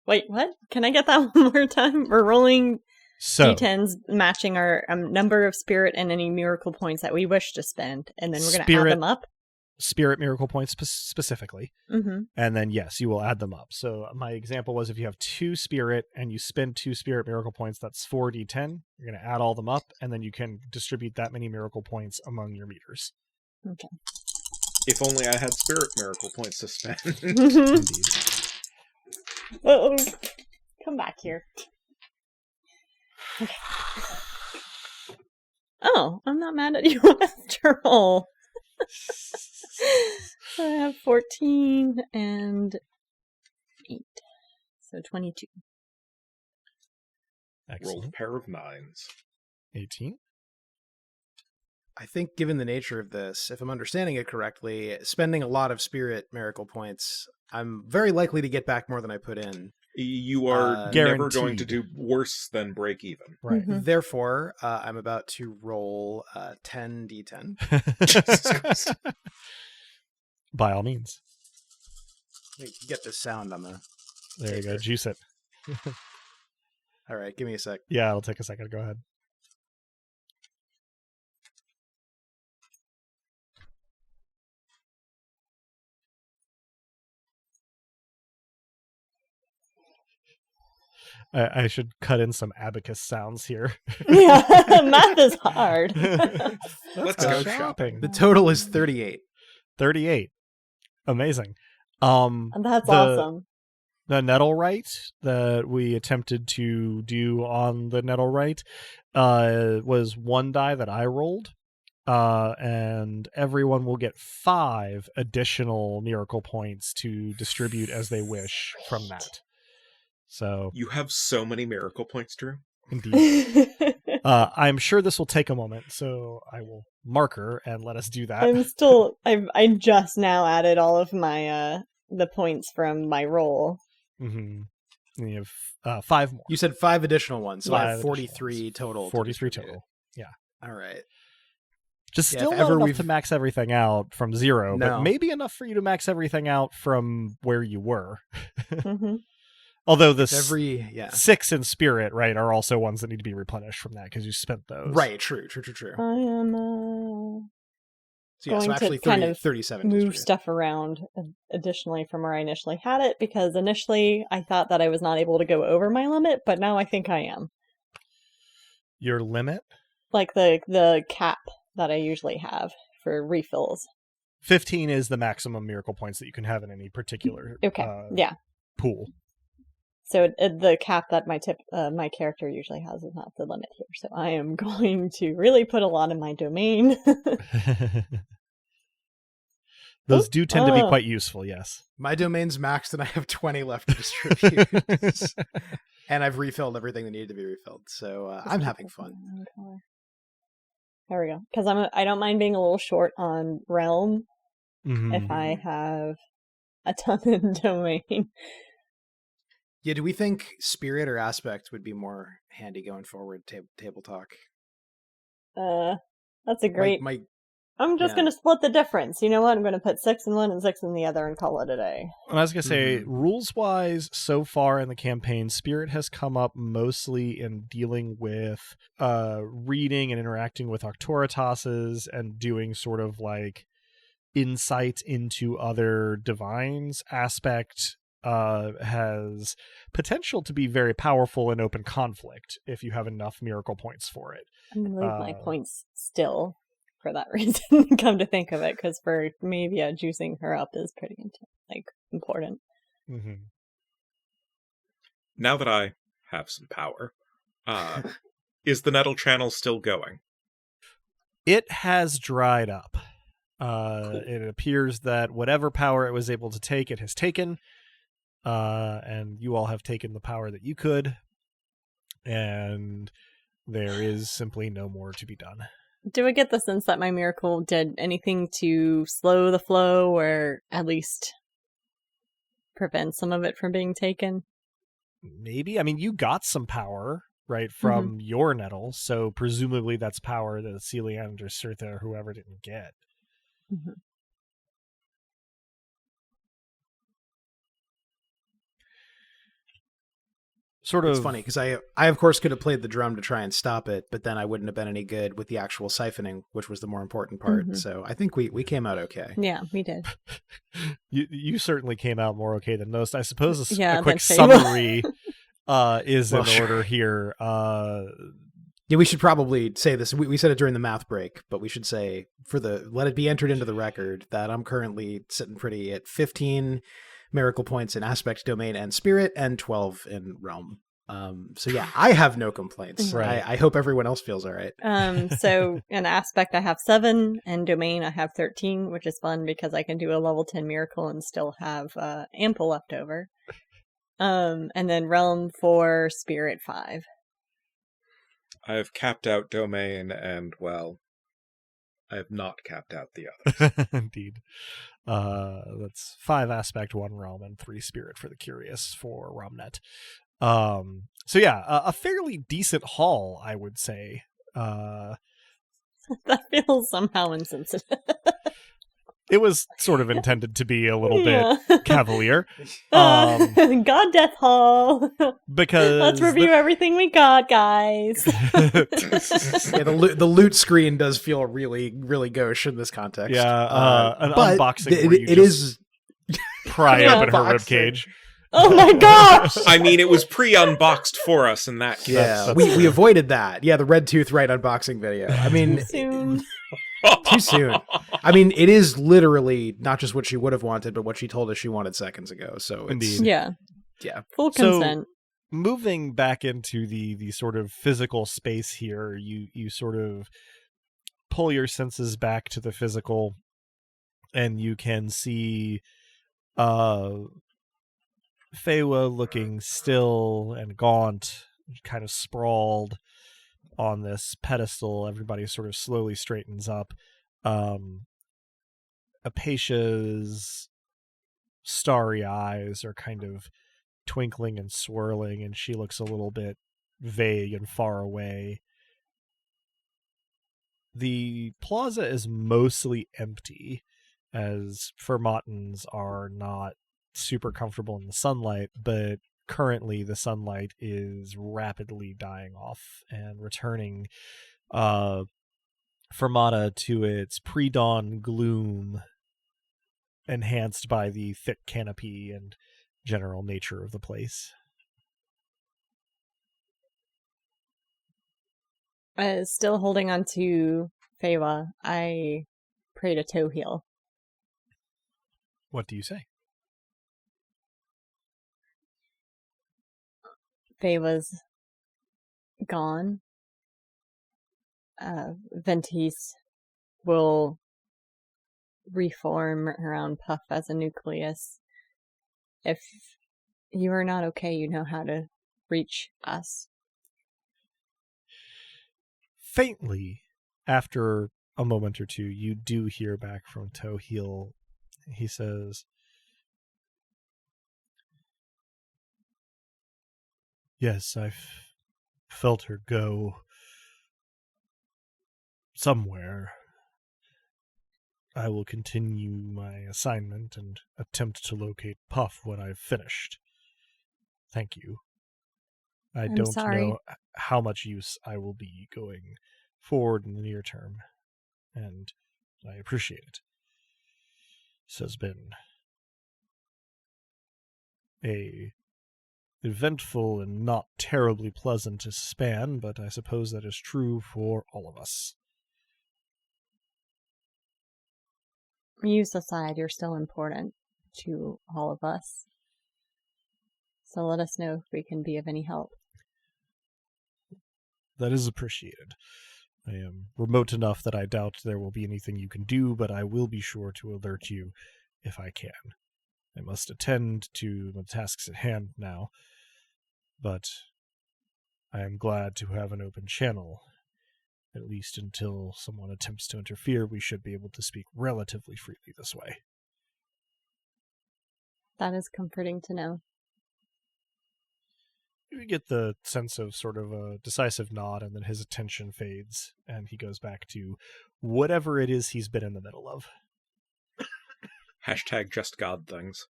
Speaker 3: Wait, what? Can I get that one more time? We're rolling
Speaker 1: So,
Speaker 3: d10s matching our number of spirit and any miracle points that we wish to spend, and then we're going to add them up?
Speaker 1: Spirit miracle points specifically.
Speaker 3: Mm-hmm.
Speaker 1: And then, yes, you will add them up. So my example was if you have 2 spirit and you spend 2 spirit miracle points, that's 4d10. You're going to add all them up, and then you can distribute that many miracle points among your meters.
Speaker 3: Okay.
Speaker 4: If only I had spirit miracle points to spend.
Speaker 1: Indeed.
Speaker 3: Oh, come back here. Okay. Oh, I'm not mad at you after all. So I have 14 and 8. So 22.
Speaker 4: Rolled a
Speaker 1: Excellent.
Speaker 4: pair of 9s.
Speaker 1: 18.
Speaker 2: I think given the nature of this, if I'm understanding it correctly, spending a lot of spirit miracle points, I'm very likely to get back more than I put in.
Speaker 4: You are never
Speaker 1: Guaranteed.
Speaker 4: going to do worse than break even.
Speaker 1: Right.
Speaker 3: Mhm.
Speaker 2: Therefore, I'm about to roll 10d10.
Speaker 1: By all means.
Speaker 2: Let me get this sound on the...
Speaker 1: There you go. Juice it.
Speaker 2: All right, give me a sec.
Speaker 1: Yeah, it'll take a second. Go ahead. I should cut in some abacus sounds here.
Speaker 3: Yeah, math is hard.
Speaker 4: Let's go shopping.
Speaker 2: The total is 38.
Speaker 1: 38. Amazing.
Speaker 3: That's awesome.
Speaker 1: The Nettlewright that we attempted to do on the Nettlewright was 1 die that I rolled. And everyone will get 5 additional miracle points to distribute as they wish from that. So
Speaker 4: You have so many miracle points, Drew.
Speaker 1: indeed. I'm sure this will take a moment, so I will marker and let us do that.
Speaker 3: I just now added all of my the points from my roll.
Speaker 1: Mm-hmm. And you have 5 more.
Speaker 2: You said 5 additional ones, so I
Speaker 1: 5
Speaker 2: have
Speaker 1: additional
Speaker 2: 43
Speaker 1: ones.
Speaker 2: total.
Speaker 1: 43 total. Yeah.
Speaker 2: All right.
Speaker 1: Just
Speaker 2: Yeah,
Speaker 1: still
Speaker 2: if
Speaker 1: not
Speaker 2: ever
Speaker 1: enough
Speaker 2: we've-
Speaker 1: to max everything out from 0, but
Speaker 2: No.
Speaker 1: maybe enough for you to max everything out from where you were.
Speaker 3: Mm-hmm.
Speaker 1: Although the 6 in spirit, right, are also ones that need to be replenished from that because you spent those.
Speaker 2: Right, true.
Speaker 3: I am
Speaker 2: So yeah, so
Speaker 3: going
Speaker 2: actually
Speaker 3: to kind of
Speaker 2: 37.
Speaker 3: move
Speaker 2: distributed.
Speaker 3: stuff around additionally from where I initially had it, because initially I thought that I was not able to go over my limit, but now I think I am.
Speaker 1: Your limit?
Speaker 3: Like the cap that I usually have for refills.
Speaker 1: 15 is the maximum miracle points that you can have in any particular
Speaker 3: Yeah.
Speaker 1: pool.
Speaker 3: So the cap that my character usually has is not the limit here. So I am going to really put a lot in my domain.
Speaker 1: Those do tend to be quite useful, yes.
Speaker 2: My domain's maxed and I have 20 left to distribute. And I've refilled everything that needed to be refilled. So I'm having fun.
Speaker 3: There we go. Because I don't mind being a little short on realm
Speaker 1: Mm-hmm.
Speaker 3: if I have a ton in domain.
Speaker 2: Yeah, do we think spirit or aspect would be more handy going forward? Table talk.
Speaker 3: That's a great. I'm just going to split the difference. You know what? I'm going to put 6 in one and 6 in the other and call it a day.
Speaker 1: And I was going to say, rules-wise, so far in the campaign, Spirit has come up mostly in dealing with reading and interacting with Auctoritas's and doing sort of like insight into other divines. Aspect has potential to be very powerful in open conflict if you have enough miracle points for it.
Speaker 3: I'm going to leave my points still for that reason, come to think of it, because for me, yeah, juicing her up is pretty important.
Speaker 1: Mm-hmm.
Speaker 4: Now that I have some power, is the Nettle Channel still going?
Speaker 1: It has dried up.
Speaker 4: Cool.
Speaker 1: It appears that whatever power it was able to take, it has taken. And you all have taken the power that you could. And there is simply no more to be done.
Speaker 3: Do I get the sense that my miracle did anything to slow the flow, or at least prevent some of it from being taken.
Speaker 1: Maybe. I mean, you got some power, right, from your nettle, so presumably that's power that Celiand or Cirtha or whoever didn't get.
Speaker 3: Mm-hmm.
Speaker 2: It's funny because I of course could have played the drum to try and stop it, but then I wouldn't have been any good with the actual siphoning, which was the more important part. So I think we came out okay.
Speaker 3: Yeah, we did.
Speaker 1: You certainly came out more okay than most. I suppose
Speaker 3: Yeah,
Speaker 1: a quick
Speaker 3: that's fair.
Speaker 1: summary is in order here.
Speaker 2: Yeah, we should probably say this. We said it during the math break, but we should say let it be entered into the record that I'm currently sitting pretty at 15 miracle points in aspect, domain, and spirit, and 12 in realm. So yeah, I have no complaints.
Speaker 1: Right.
Speaker 2: I hope everyone else feels all right.
Speaker 3: So in aspect I have 7, and domain I have 13, which is fun because I can do a level 10 miracle and still have ample left over. And then realm 4, spirit 5.
Speaker 4: I have capped out domain, and, well, I have not capped out the others.
Speaker 1: Indeed. That's 5 aspect, 1 realm, and 3 spirit for the curious for Romnet. So yeah, a fairly decent haul, I would say.
Speaker 3: That feels somehow insensitive.
Speaker 1: It was sort of intended to be a little bit cavalier.
Speaker 3: God Death Hall.
Speaker 1: Because
Speaker 3: let's review everything we got, guys.
Speaker 2: Yeah, the loot screen does feel really, really gauche in this context.
Speaker 1: Yeah, an
Speaker 2: but
Speaker 1: unboxing where you
Speaker 2: it
Speaker 1: just
Speaker 2: is
Speaker 1: pry open her ribcage.
Speaker 3: Oh my gosh!
Speaker 4: I mean, it was pre-unboxed for us in that case.
Speaker 2: Yeah, we avoided that. Yeah, the Red Tooth Right unboxing video. I mean,
Speaker 3: Soon.
Speaker 2: too soon. I mean, it is literally not just what she would have wanted, but what she told us she wanted seconds ago. So it's,
Speaker 1: Indeed.
Speaker 3: Yeah.
Speaker 2: Yeah.
Speaker 3: Full consent.
Speaker 1: Moving back into the sort of physical space here, you sort of pull your senses back to the physical, and you can see Feywa looking still and gaunt, kind of sprawled on this pedestal. Everybody sort of slowly straightens up. Apatia's starry eyes are kind of twinkling and swirling, and she looks a little bit vague and far away. The plaza is mostly empty, as Fermatans are not super comfortable in the sunlight, but currently the sunlight is rapidly dying off and returning Fermata to its pre-dawn gloom, enhanced by the thick canopy and general nature of the place.
Speaker 3: Still holding on to Feywa, I pray to Toheal.
Speaker 1: What do you say?
Speaker 3: Feywa's gone. Ventis will reform around Puff as a nucleus. If you are not okay, you know how to reach us.
Speaker 1: Faintly, after a moment or two, you do hear back from Toheal. He says, "Yes, I've felt her go somewhere. I will continue my assignment and attempt to locate Puff when I've finished. Thank you. I'm don't
Speaker 3: sorry.
Speaker 1: know how much use I will be going forward in the near term, and I appreciate it. This has been a eventful and not terribly pleasant span, but I suppose that is true for all of us."
Speaker 3: Muse aside, you're still important to all of us. So let us know if we can be of any help.
Speaker 1: That is appreciated. I am remote enough that I doubt there will be anything you can do, but I will be sure to alert you if I can. I must attend to the tasks at hand now, but I am glad to have an open channel. At least until someone attempts to interfere, we should be able to speak relatively freely this way.
Speaker 3: That is comforting to know.
Speaker 1: You get the sense of sort of a decisive nod, and then his attention fades, and he goes back to whatever it is he's been in the middle of.
Speaker 4: Hashtag just God things.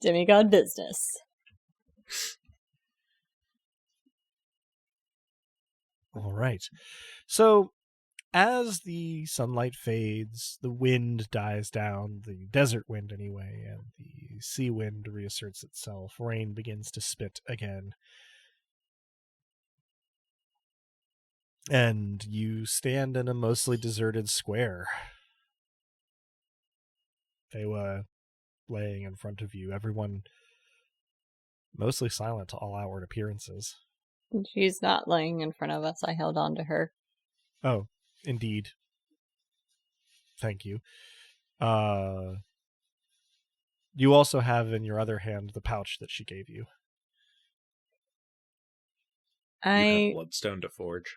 Speaker 3: Demigod business.
Speaker 1: All right. So, as the sunlight fades, the wind dies down, the desert wind anyway, and the sea wind reasserts itself. Rain begins to spit again. And you stand in a mostly deserted square. Fewa laying in front of you, everyone mostly silent to all outward appearances.
Speaker 3: She's not laying in front of us. I held on to her.
Speaker 1: Oh, indeed. Thank you. You also have in your other hand the pouch that she gave you.
Speaker 4: You have bloodstone to forge.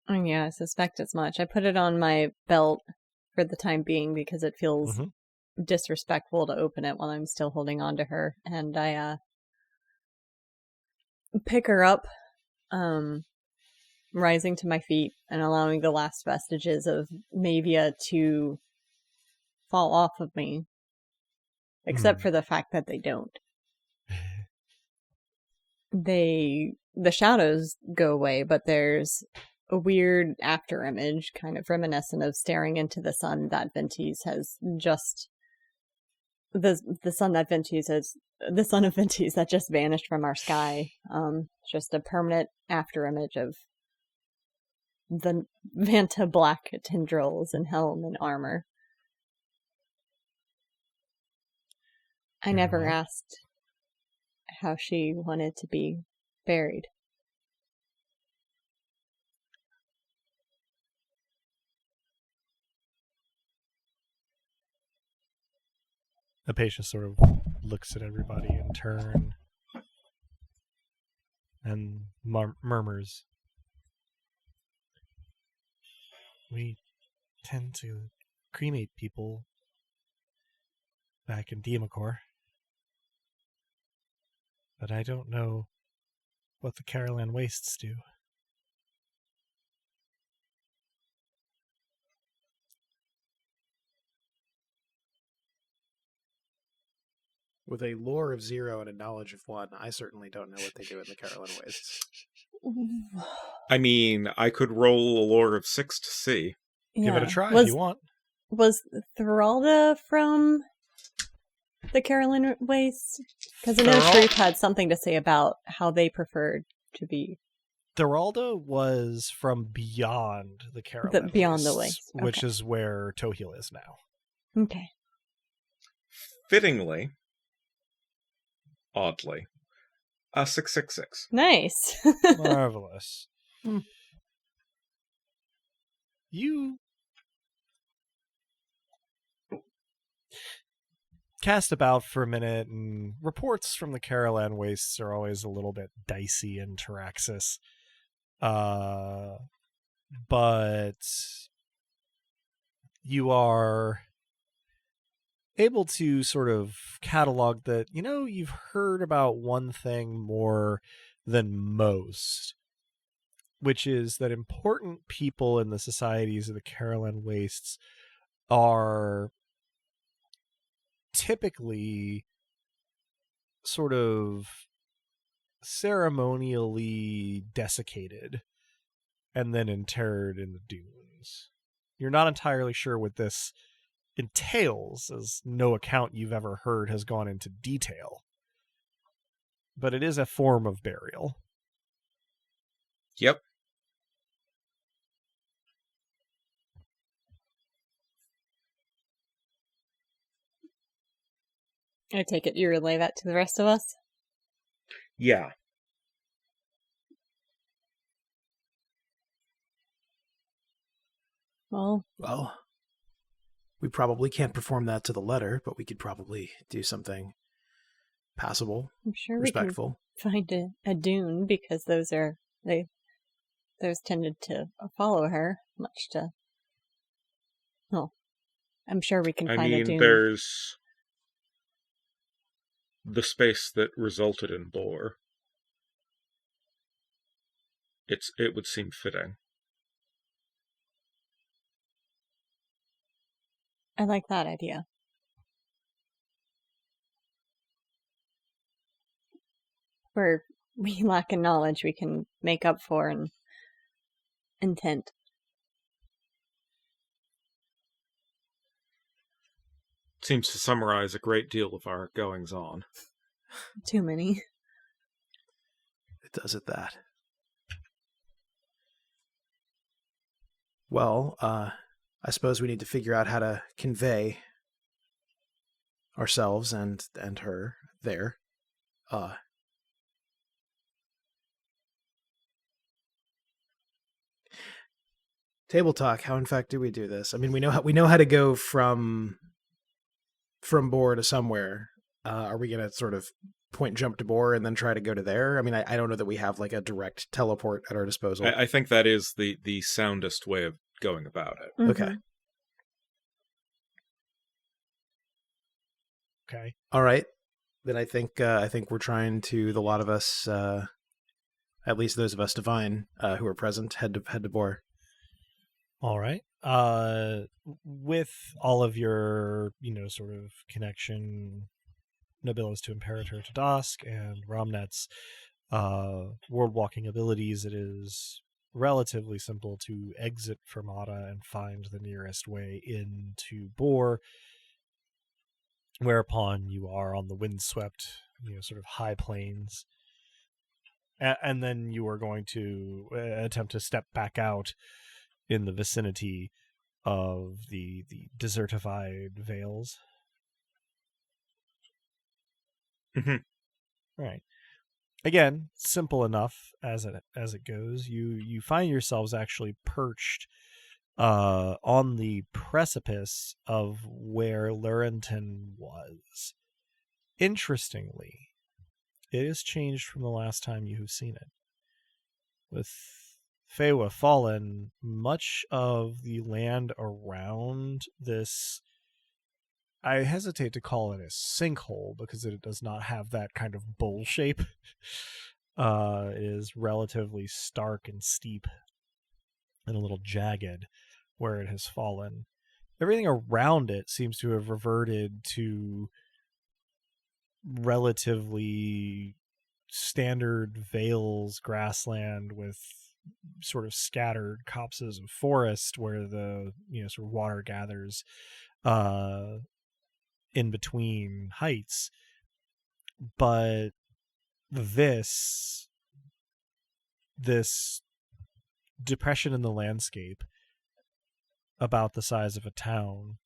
Speaker 3: Yeah, I suspect as much. I put it on my belt for the time being because it feels disrespectful to open it while I'm still holding on to her. And I pick her up, rising to my feet and allowing the last vestiges of Mavia to fall off of me. Except for the fact that they don't. The shadows go away, but there's a weird after image, kind of reminiscent of staring into the sun that Ventis has just... The sun of Ventis that just vanished from our sky. Just a permanent after image of the Vanta black tendrils and helm and armor. I never asked how she wanted to be buried.
Speaker 1: Apatia sort of looks at everybody in turn and murmurs. We tend to cremate people back in Demacor, but I don't know what the Carolan Wastes do.
Speaker 2: With a lore of 0 and a knowledge of 1, I certainly don't know what they do in the Carolan Wastes.
Speaker 4: I mean, I could roll a lore of 6 to see.
Speaker 1: Give it a try if you want.
Speaker 3: Was Thoralda from the Carolan Wastes? Because I know Sharif had something to say about how they preferred to be.
Speaker 1: Thoralda was from beyond the Carolan
Speaker 3: Beyond the
Speaker 1: Wastes,
Speaker 3: Wastes,
Speaker 1: which is where Tohil is now.
Speaker 3: Okay.
Speaker 4: Fittingly, oddly, 666.
Speaker 3: Nice.
Speaker 1: Marvelous. You cast about for a minute, and reports from the Carolan Wastes are always a little bit dicey in Taraxis. But you are able to sort of catalog that, you've heard about one thing more than most, which is that important people in the societies of the Carolan Wastes are typically sort of ceremonially desiccated and then interred in the dunes. You're not entirely sure what this entails, as no account you've ever heard has gone into detail. But it is a form of burial.
Speaker 4: Yep.
Speaker 3: I take it you relay that to the rest of us?
Speaker 4: Yeah.
Speaker 3: Well,
Speaker 2: we probably can't perform that to the letter, but we could probably do something passable,
Speaker 3: I'm sure
Speaker 2: respectful.
Speaker 3: We can find a dune, because those tended to follow her, much to... Well, I'm sure we can
Speaker 4: I
Speaker 3: find a
Speaker 4: mean,
Speaker 3: dune.
Speaker 4: there's the space that resulted in Bor. It would seem fitting.
Speaker 3: I like that idea. Where we lack in knowledge, we can make up for in intent.
Speaker 4: Seems to summarize a great deal of our goings-on.
Speaker 3: Too many.
Speaker 2: It does it that. Well, I suppose we need to figure out how to convey ourselves and her there. Table talk. How in fact do we do this? I mean, we know how to go from Bor to somewhere. Are we gonna sort of point jump to Bor and then try to go to there? I mean, I don't know that we have like a direct teleport at our disposal.
Speaker 4: I think that is the soundest way of going about it.
Speaker 3: Mm-hmm.
Speaker 2: Okay.
Speaker 1: Okay.
Speaker 2: All right. Then I think we're trying to, the lot of us, at least those of us divine who are present, head to Bor.
Speaker 1: All right. With all of your, sort of connection, Nobilis to Imperator to Dusk, and Romnet's world walking abilities, it is relatively simple to exit Fermata and find the nearest way into Bor, whereupon you are on the windswept, sort of high plains. And then you are going to attempt to step back out in the vicinity of the desertified vales.
Speaker 4: Mm-hmm.
Speaker 1: Right. Again, simple enough as it goes. You find yourselves actually perched on the precipice of where Reorienting was. Interestingly, it has changed from the last time you have seen it. With Fewa fallen, much of the land around this, I hesitate to call it a sinkhole because it does not have that kind of bowl shape, is relatively stark and steep and a little jagged where it has fallen. Everything around it seems to have reverted to relatively standard vales, grassland with sort of scattered copses of forest where the sort of water gathers in between heights. But this depression in the landscape, about the size of a town,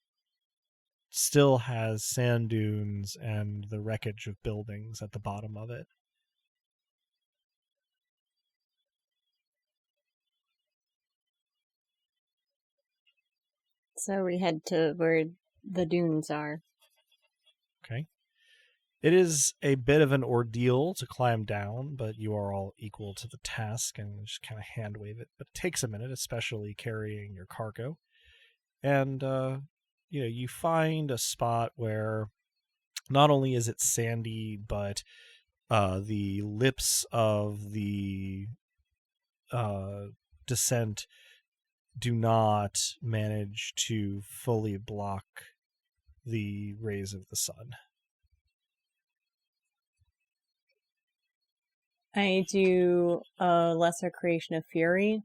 Speaker 1: still has sand dunes and the wreckage of buildings at the bottom of it.
Speaker 3: So we head to where the dunes are.
Speaker 1: Okay. It is a bit of an ordeal to climb down, but you are all equal to the task and just kind of hand wave it. But it takes a minute, especially carrying your cargo. And, you find a spot where not only is it sandy, but the lips of the descent do not manage to fully block the rays of the sun.
Speaker 3: I do a lesser creation of fury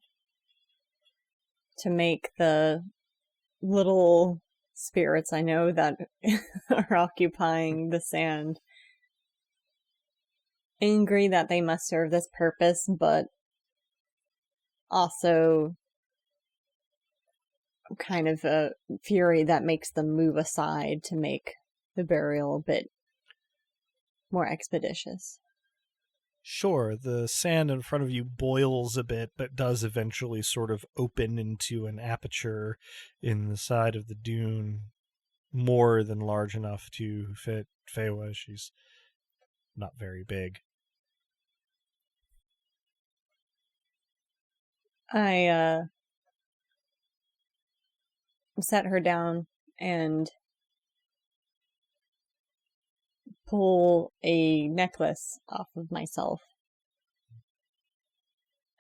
Speaker 3: to make the little spirits I know that are occupying the sand angry that they must serve this purpose, but also kind of a fury that makes them move aside to make the burial a bit more expeditious.
Speaker 1: Sure, the sand in front of you boils a bit, but does eventually sort of open into an aperture in the side of the dune, more than large enough to fit Fewa. She's not very big.
Speaker 3: I set her down and pull a necklace off of myself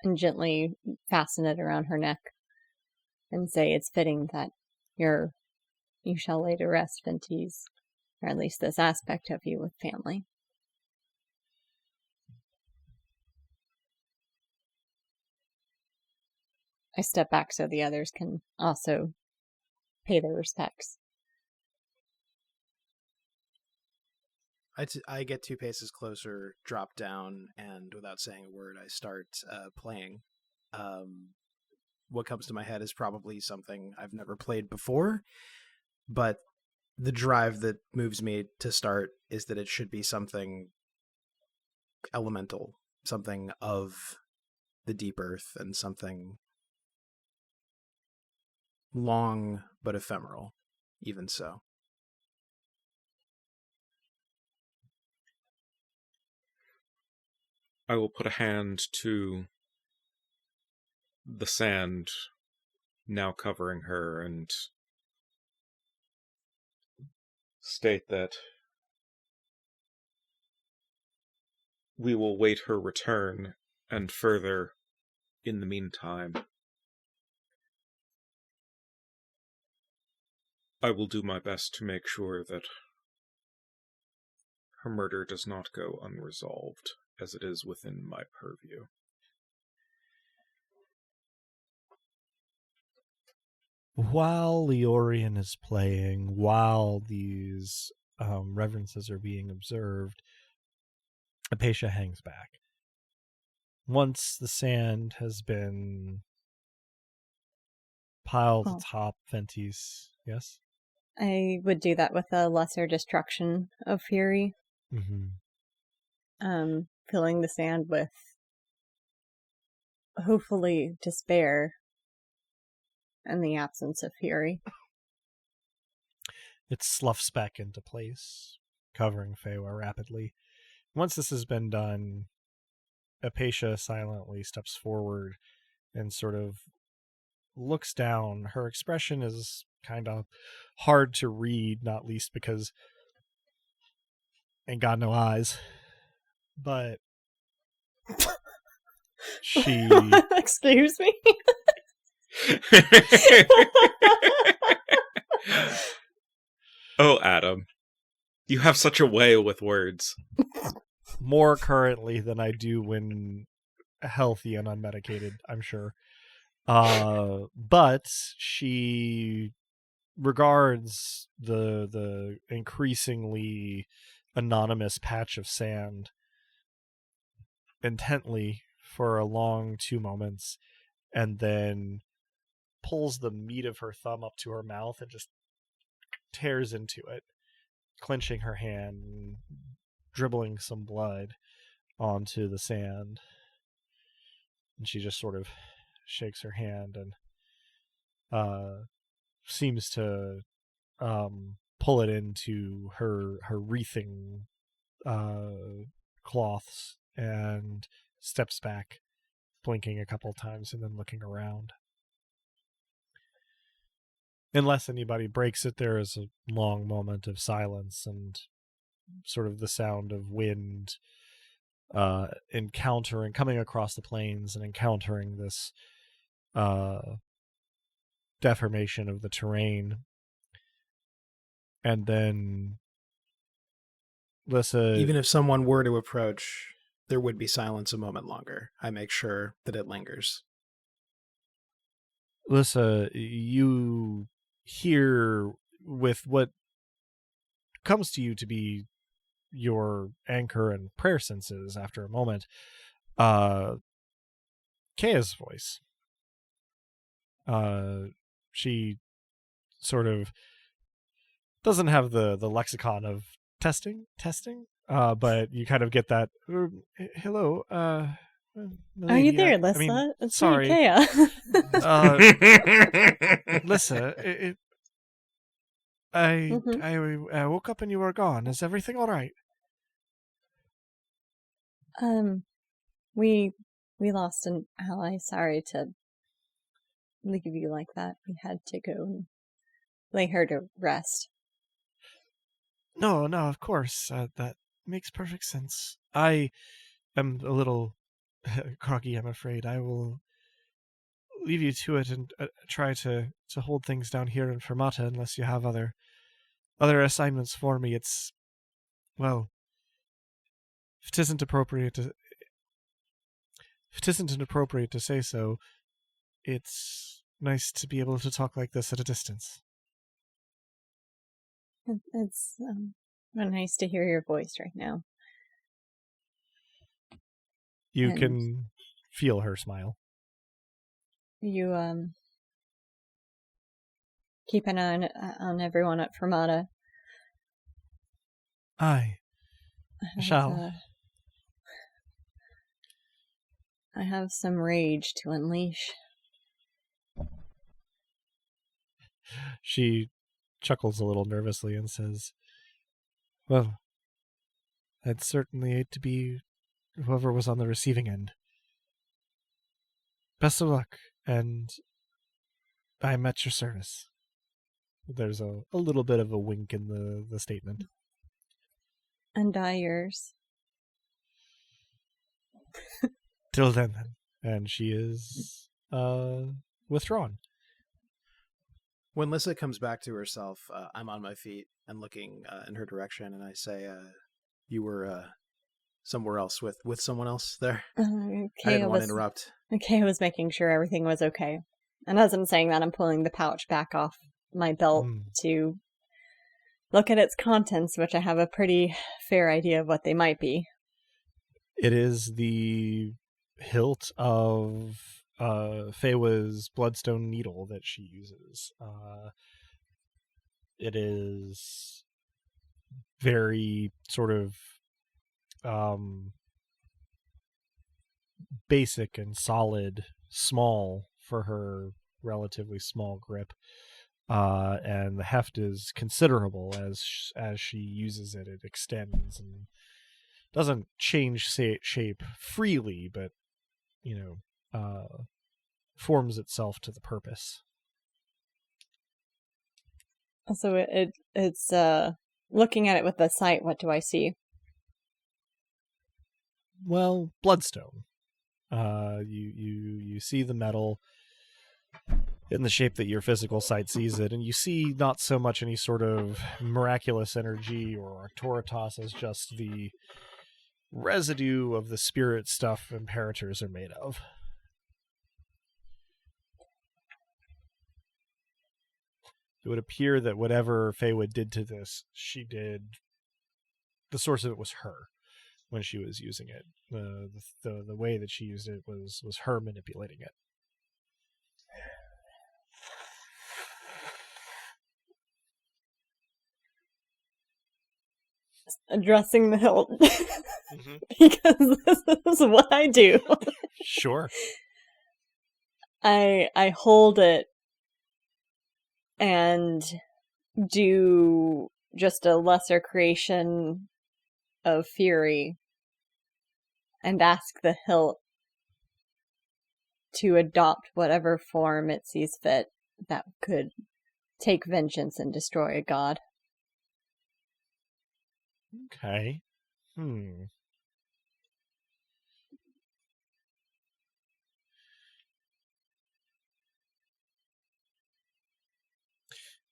Speaker 3: and gently fasten it around her neck and say it's fitting that you shall lay to rest, Ventis, or at least this aspect of you with family. I step back so the others can also pay their respects.
Speaker 2: I get 2 paces closer, drop down, and without saying a word, I start playing. What comes to my head is probably something I've never played before, but the drive that moves me to start is that it should be something elemental, something of the deep earth, and something long but ephemeral, even so.
Speaker 4: I will put a hand to the sand now covering her and state that we will wait her return, and further, in the meantime, I will do my best to make sure that her murder does not go unresolved, as it is within my purview.
Speaker 1: While Leorian is playing, while these reverences are being observed, Apatia hangs back. Once the sand has been piled atop Ventis, yes?
Speaker 3: I would do that with a lesser destruction of fury.
Speaker 1: Mm-hmm.
Speaker 3: Filling the sand with hopefully despair and the absence of fury.
Speaker 1: It sloughs back into place, covering Fewa rapidly. Once this has been done, Apatia silently steps forward and sort of looks down. Her expression is kind of hard to read, not least because ain't got no eyes. But she...
Speaker 3: Excuse me?
Speaker 4: Oh, Adam. You have such a way with words.
Speaker 1: More currently than I do when healthy and unmedicated, I'm sure. But she regards the increasingly anonymous patch of sand intently for a long 2 moments, and then pulls the meat of her thumb up to her mouth and just tears into it, clenching her hand and dribbling some blood onto the sand. And she just sort of shakes her hand and seems to pull it into her wreathing cloths and steps back, blinking a couple times and then looking around. Unless anybody breaks it, there is a long moment of silence and sort of the sound of wind coming across the plains and encountering this deformation of the terrain. And then Lissa...
Speaker 2: Even if someone were to approach, there would be silence a moment longer. I make sure that it lingers.
Speaker 1: Lissa, you hear with what comes to you to be your anchor and prayer senses after a moment, Kaya's voice. She sort of doesn't have the lexicon of testing, but you kind of get that, hello,
Speaker 3: Are you there, Lissa?
Speaker 1: I mean,
Speaker 3: it's
Speaker 1: sorry.
Speaker 3: me, Kaya.
Speaker 1: Lissa, I woke up and you were gone. Is everything all right?
Speaker 3: We lost an ally. Sorry to leave you like that. We had to go and lay her to rest.
Speaker 1: No, of course. That makes perfect sense. I am a little groggy, I'm afraid. I will leave you to it and try to hold things down here in Fermata unless you have other assignments for me. It's, well, if it isn't inappropriate to say so, it's nice to be able to talk like this at a distance.
Speaker 3: It's nice to hear your voice right now.
Speaker 1: You
Speaker 3: And
Speaker 1: can feel her smile.
Speaker 3: You keep an eye on everyone at Fermata.
Speaker 1: I shall.
Speaker 3: I have some rage to unleash.
Speaker 1: She chuckles a little nervously and says, well, I'd certainly hate to be whoever was on the receiving end. Best of luck, and I'm at your service. There's a little bit of a wink in the statement.
Speaker 3: And I yours.
Speaker 1: Till then. And she is withdrawn.
Speaker 2: When Lissa comes back to herself, I'm on my feet and looking in her direction, and I say, you were somewhere else with someone else there? I didn't want to interrupt.
Speaker 3: Okay, I was making sure everything was okay. And as I'm saying that, I'm pulling the pouch back off my belt to look at its contents, which I have a pretty fair idea of what they might be.
Speaker 1: It is the hilt of Feywa's bloodstone needle that she uses. It is very sort of basic and solid, small for her relatively small grip, and the heft is considerable as she uses it. It extends and doesn't change shape freely, but forms itself to the purpose.
Speaker 3: So it's looking at it with the sight. What do I see?
Speaker 1: Well, bloodstone. You see the metal in the shape that your physical sight sees it, and you see not so much any sort of miraculous energy or Arctoritas as just the residue of the spirit stuff imperators are made of. It would appear that whatever Feywa did to this, the source of it was her when she was using it. The way that she used it was her manipulating it.
Speaker 3: Addressing the hilt. Because this is what I do.
Speaker 1: Sure.
Speaker 3: I hold it and do just a lesser creation of fury and ask the hilt to adopt whatever form it sees fit that could take vengeance and destroy a god.
Speaker 1: Okay.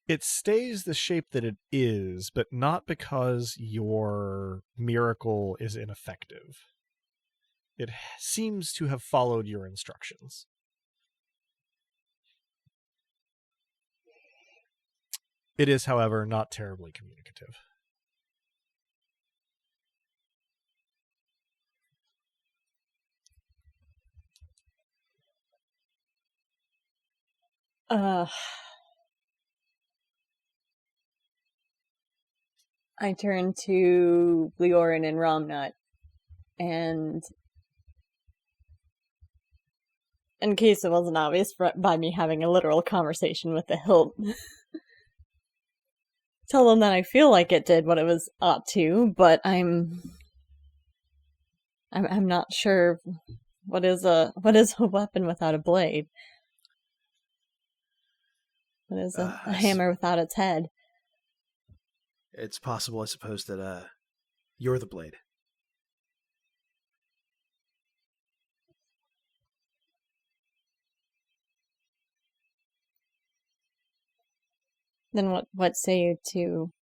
Speaker 1: It stays the shape that it is, but not because your miracle is ineffective. It seems to have followed your instructions. It is, however, not terribly communicative.
Speaker 3: I turn to Leorin and Romnut, and in case it wasn't obvious by me having a literal conversation with the hilt, tell them that I feel like it did what it was ought to, but I'm not sure what is a weapon without a blade. It is a hammer without its head.
Speaker 2: It's possible, I suppose, that you're the blade.
Speaker 3: Then what say you to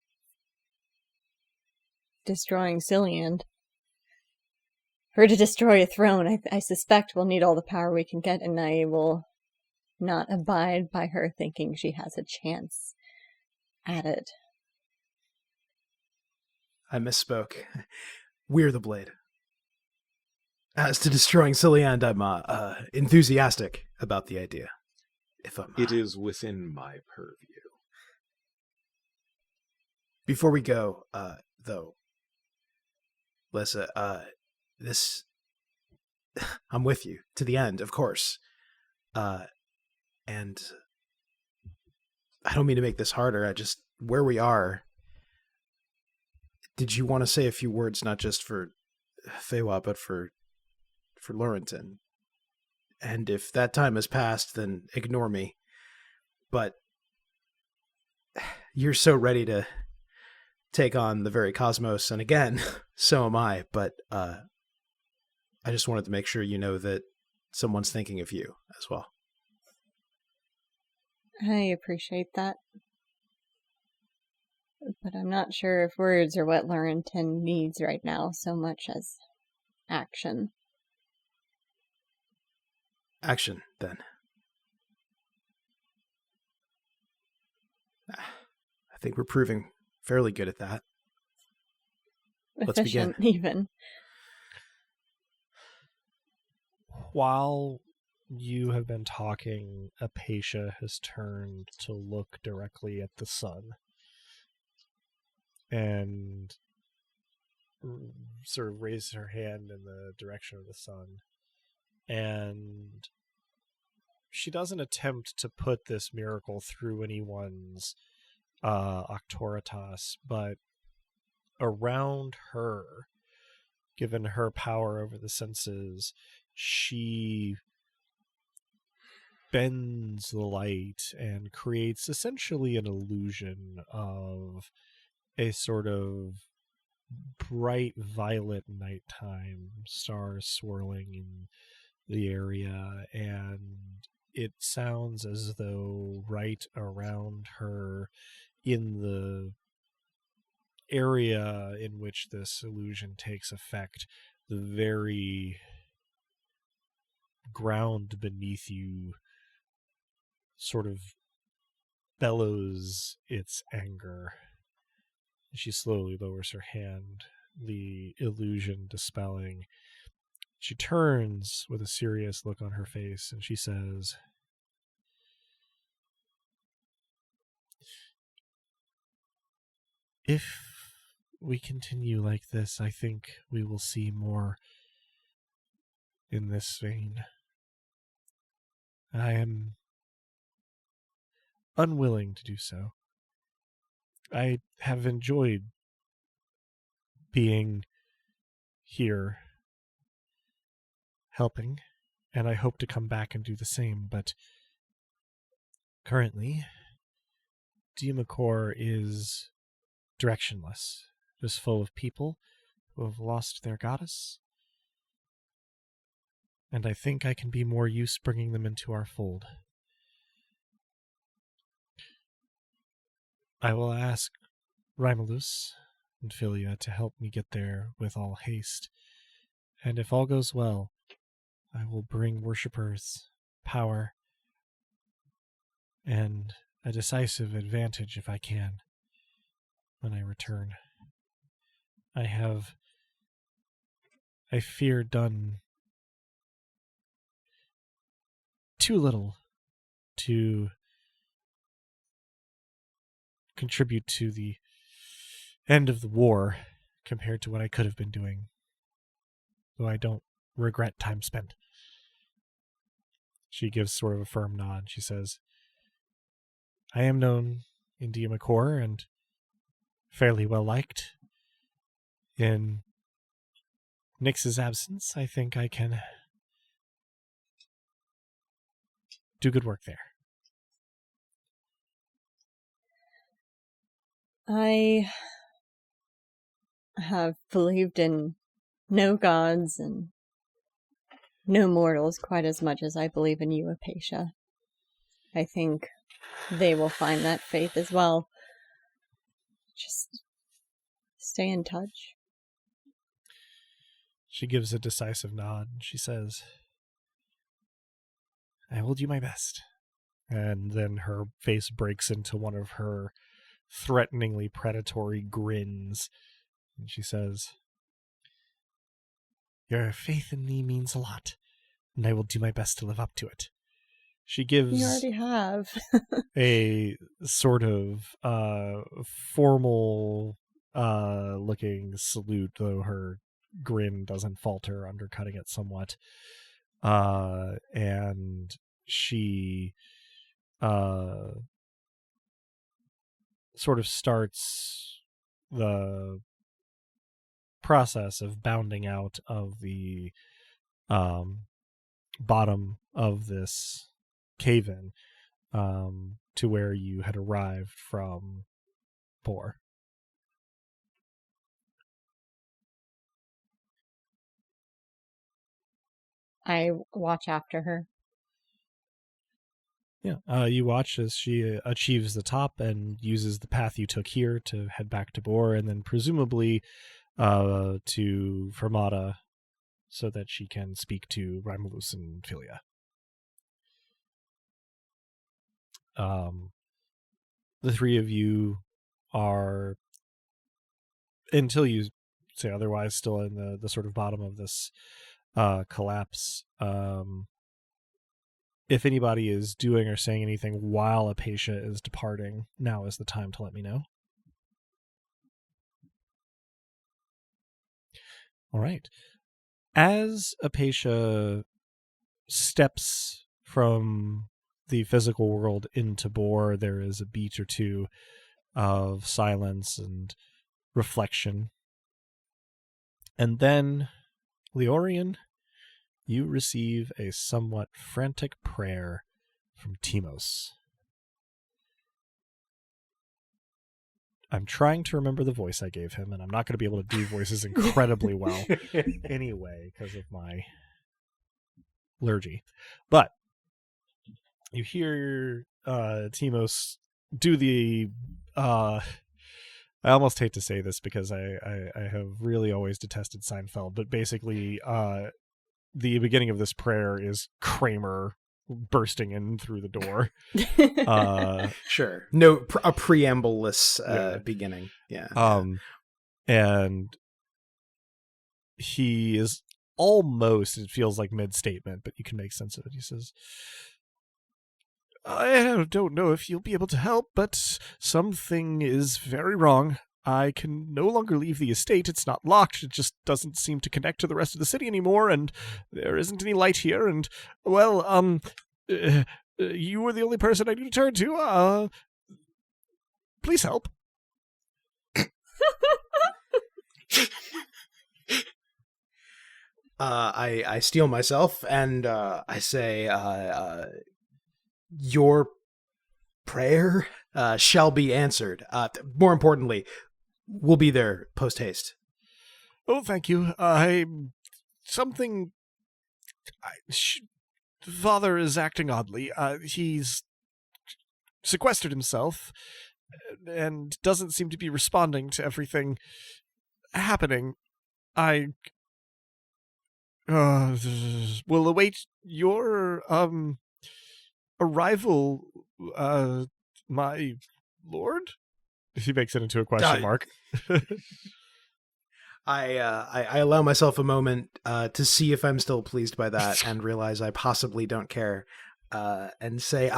Speaker 3: destroying Cillian? For to destroy a throne, I suspect we'll need all the power we can get, and I will not abide by her thinking she has a chance at it.
Speaker 2: I misspoke. We're the blade. As to destroying Cillian, I'm enthusiastic about the idea.
Speaker 4: It is within my purview.
Speaker 2: Before we go, though, Lissa, I'm with you to the end, of course. And I don't mean to make this harder. Where we are, did you want to say a few words, not just for Feywa, but for Reorienting? And if that time has passed, then ignore me. But you're so ready to take on the very cosmos, and again, so am I, but I just wanted to make sure you know that someone's thinking of you as well.
Speaker 3: I appreciate that. But I'm not sure if words are what Reorienting needs right now so much as action.
Speaker 2: Action, then. I think we're proving fairly good at that. Let's begin.
Speaker 3: Efficient, even.
Speaker 1: While you have been talking, Apatia has turned to look directly at the sun and sort of raised her hand in the direction of the sun. And she doesn't attempt to put this miracle through anyone's auctoritas, but around her, given her power over the senses, she bends the light and creates essentially an illusion of a sort of bright violet nighttime, stars swirling in the area, and it sounds as though right around her, in the area in which this illusion takes effect, the very ground beneath you sort of bellows its anger. She slowly lowers her hand, the illusion dispelling. She turns with a serious look on her face, and she says, "If we continue like this, I think we will see more in this vein. I am unwilling to do so. I have enjoyed being here, helping, and I hope to come back and do the same, but currently, Dimakor is directionless, just full of people who have lost their goddess, and I think I can be more use bringing them into our fold. I will ask Rimalus and Philia to help me get there with all haste, and if all goes well, I will bring worshippers power and a decisive advantage if I can when I return. I fear, done too little to contribute to the end of the war compared to what I could have been doing, though I don't regret time spent." She gives sort of a firm nod. She says, "I am known in Dimakor and fairly well liked. In Nyx's absence, I think I can do good work there."
Speaker 3: I have believed in no gods and no mortals quite as much as I believe in you, Apatia. I think they will find that faith as well. Just stay in touch.
Speaker 1: She gives a decisive nod. She says, I will do my best. And then her face breaks into one of her threateningly predatory grins. And she says, your faith in me means a lot, and I will do my best to live up to it. She gives
Speaker 3: You already have.
Speaker 1: a sort of formal looking salute, though her grin doesn't falter, undercutting it somewhat. And she sort of starts the process of bounding out of the bottom of this cave-in to where you had arrived from Boar.
Speaker 3: I watch after her.
Speaker 1: Yeah, you watch as she achieves the top and uses the path you took here to head back to Boar, and then presumably to Fermata so that she can speak to Romulus and Philia. The three of you are, until you say otherwise, still in the sort of bottom of this collapse. If anybody is doing or saying anything while Apatia is departing, now is the time to let me know. All right. As Apatia steps from the physical world into Boar, there is a beat or two of silence and reflection. And then, Reorienting, you receive a somewhat frantic prayer from Timos. I'm trying to remember the voice I gave him, and I'm not going to be able to do voices incredibly well anyway because of my allergy. But you hear Timos do the... I almost hate to say this because I have really always detested Seinfeld, but basically the beginning of this prayer is Kramer bursting in through the door.
Speaker 2: Sure. No, a preamble-less beginning. Yeah.
Speaker 1: And he is almost, it feels like mid-statement, but you can make sense of it. He says, I don't know if you'll be able to help, but something is very wrong. I can no longer leave the estate. It's not locked. It just doesn't seem to connect to the rest of the city anymore, and there isn't any light here, and, well, you were the only person I need to turn to. Please help.
Speaker 2: I steel myself, and I say, your prayer shall be answered. More importantly, we'll be there post-haste.
Speaker 1: Oh, thank you. Father is acting oddly. He's sequestered himself and doesn't seem to be responding to everything happening. I will await your arrival, my lord? He makes it into a question mark.
Speaker 2: I allow myself a moment to see if I'm still pleased by that and realize I possibly don't care, and say,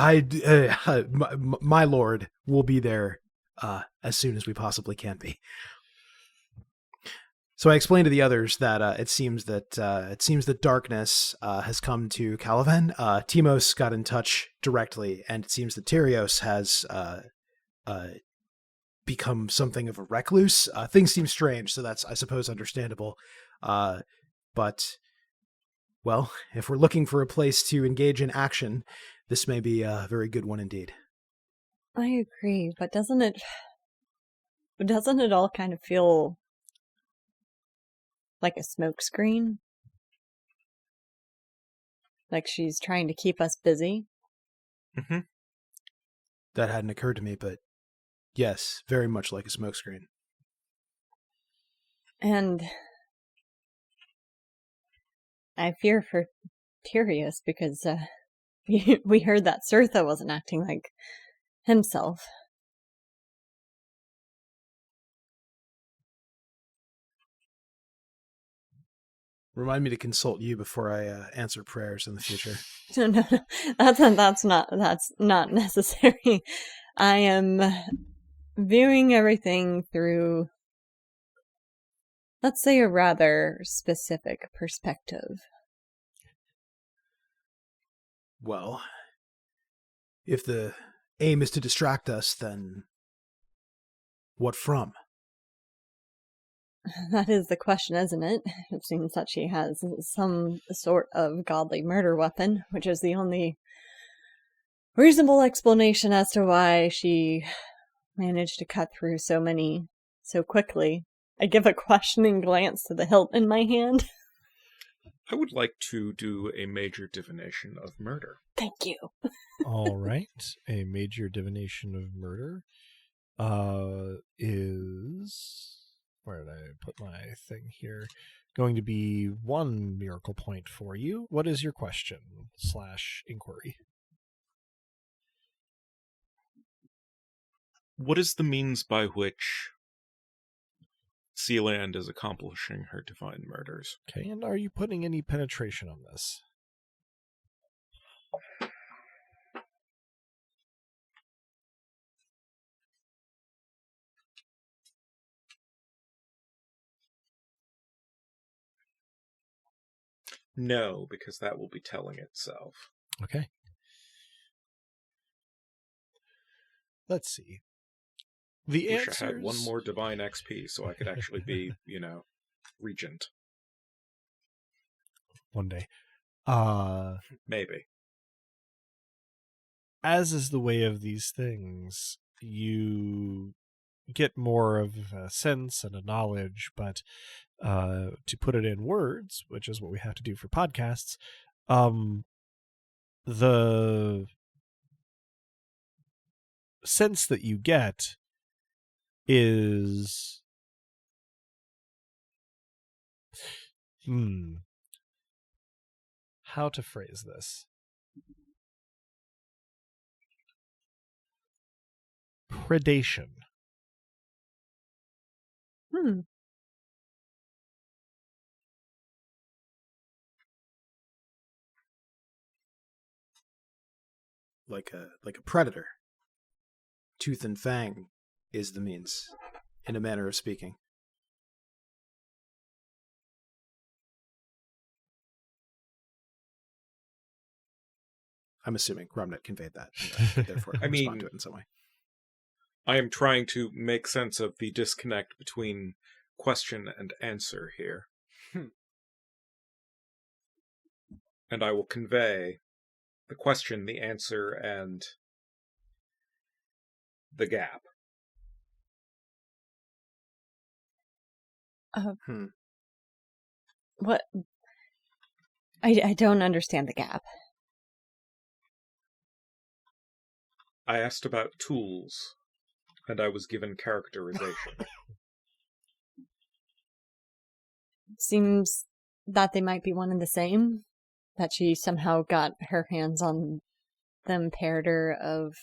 Speaker 2: my lord will be there as soon as we possibly can be. So I explained to the others that it seems that darkness has come to Calavan. Timos got in touch directly, and it seems that Tyrios has become something of a recluse. Things seem strange, so that's, I suppose, understandable. But, well, if we're looking for a place to engage in action, this may be a very good one indeed.
Speaker 3: I agree, but doesn't it But doesn't it all kind of feel like a smokescreen? Like she's trying to keep us busy?
Speaker 4: Mm-hmm.
Speaker 2: That hadn't occurred to me, but yes, very much like a smokescreen.
Speaker 3: And I fear for Tyrius because we heard that Cirtha wasn't acting like himself.
Speaker 2: Remind me to consult you before I answer prayers in the future.
Speaker 3: No, that's not necessary. I am viewing everything through, let's say, a rather specific perspective.
Speaker 2: Well, if the aim is to distract us, then what from?
Speaker 3: That is the question, isn't it? It seems that she has some sort of godly murder weapon, which is the only reasonable explanation as to why she managed to cut through so many so quickly. I give a questioning glance to the hilt in my hand.
Speaker 4: I would like to do a major divination of murder.
Speaker 3: Thank you.
Speaker 1: All right. A major divination of murder is... Where did I put my thing here? Going to be 1 miracle point for you. What is your question / inquiry?
Speaker 4: What is the means by which Sealand is accomplishing her divine murders?
Speaker 1: Okay, and are you putting any penetration on this?
Speaker 4: No, because that will be telling itself.
Speaker 1: Okay. Let's see. The
Speaker 4: Wish
Speaker 1: answers...
Speaker 4: I had 1 more divine XP so I could actually be, regent.
Speaker 1: One day.
Speaker 4: Maybe.
Speaker 1: As is the way of these things, you get more of a sense and a knowledge, but to put it in words, which is what we have to do for podcasts, the sense that you get is how to phrase this? Predation.
Speaker 2: Like a predator. Tooth and fang is the means, in a manner of speaking. I'm assuming Romnet conveyed that. And, therefore, I respond to it in some way.
Speaker 4: I am trying to make sense of the disconnect between question and answer here. And I will convey the question, the answer, and the gap.
Speaker 3: What? I don't understand the gap.
Speaker 4: I asked about tools, and I was given characterization.
Speaker 3: Seems that they might be one and the same. That she somehow got her hands on the imperator of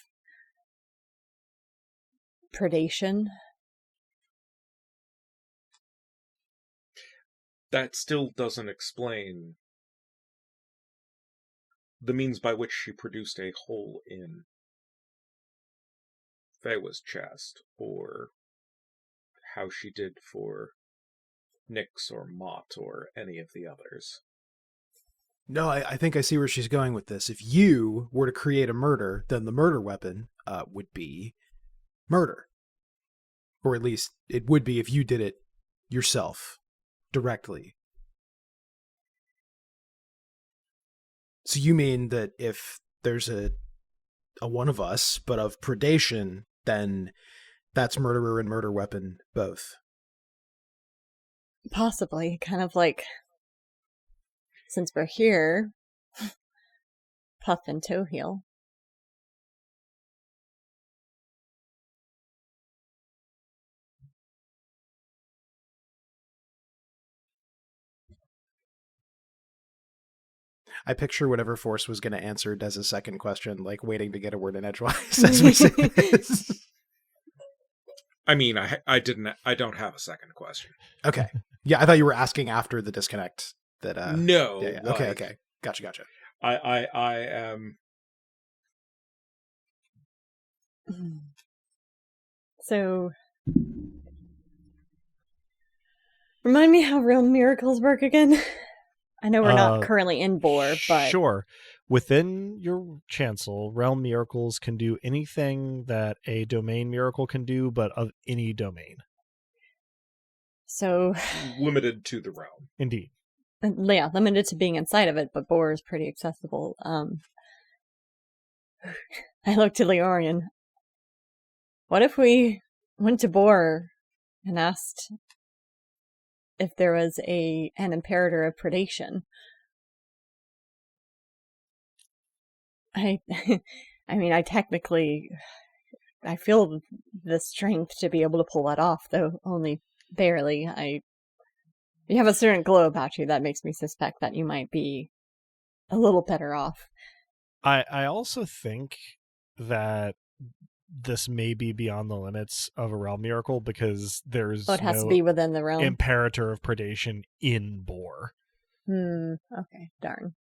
Speaker 3: predation.
Speaker 4: That still doesn't explain the means by which she produced a hole in Fewa's chest, or how she did for Nyx or Mott or any of the others.
Speaker 2: No, I think I see where she's going with this. If you were to create a murder, then the murder weapon would be murder. Or at least it would be if you did it yourself, directly. So you mean that if there's a one of us, but of predation, then that's murderer and murder weapon both.
Speaker 3: Possibly. Kind of like, since we're here, Puff and Toe Heel.
Speaker 2: I picture whatever Force was going to answer Dez's second question, like waiting to get a word in edgewise as we say this.
Speaker 4: I mean, I don't have a second question.
Speaker 2: Okay. Yeah, I thought you were asking after the disconnect. That
Speaker 4: No.
Speaker 2: Yeah.
Speaker 4: Like,
Speaker 2: Okay. Gotcha.
Speaker 4: I am.
Speaker 3: So, remind me how real miracles work again. I know we're not currently in Boar, but
Speaker 1: sure. Within your chancel, realm miracles can do anything that a domain miracle can do, but of any domain.
Speaker 3: So
Speaker 4: limited to the realm.
Speaker 1: Indeed.
Speaker 3: Yeah, limited to being inside of it, but Boar is pretty accessible. I looked to Leorian. What if we went to Boar and asked if there was an imperator of predation? I mean, I feel the strength to be able to pull that off, though only barely. You have a certain glow about you that makes me suspect that you might be a little better off.
Speaker 1: I also think that this may be beyond the limits of a realm miracle because there's
Speaker 3: it has to be within the realm.
Speaker 1: Imperator of predation in Boar.
Speaker 3: Okay, darn.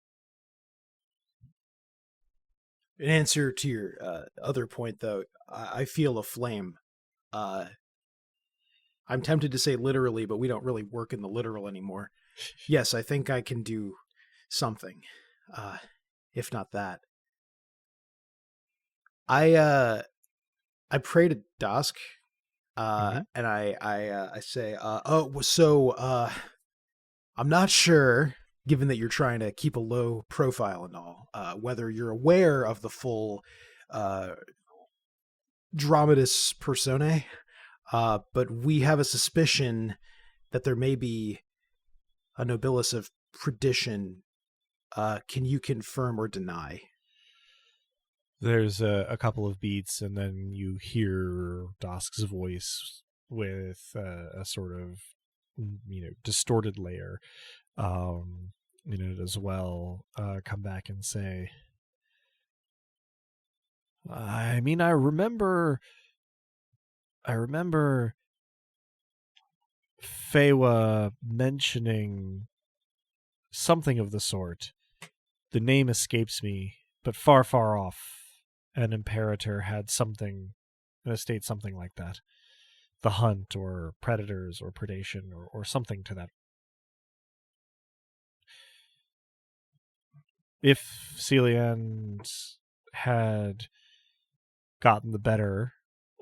Speaker 2: In answer to your other point, though, I feel a flame. I'm tempted to say literally, but we don't really work in the literal anymore. Yes, I think I can do something, if not that. I pray to Dusk, and I say, I'm not sure, given that you're trying to keep a low profile and all, whether you're aware of the full dramatis personae, but we have a suspicion that there may be a Nobilis of perdition. Can you confirm or deny?
Speaker 1: There's a couple of beats, and then you hear Dosk's voice with a sort of, distorted layer in it as well, come back and say, I mean, I remember Fewa mentioning something of the sort. The name escapes me, but far, far off. An imperator had something, an estate, something like that. The hunt, or predators, or predation, or something to that. If Celian had gotten the better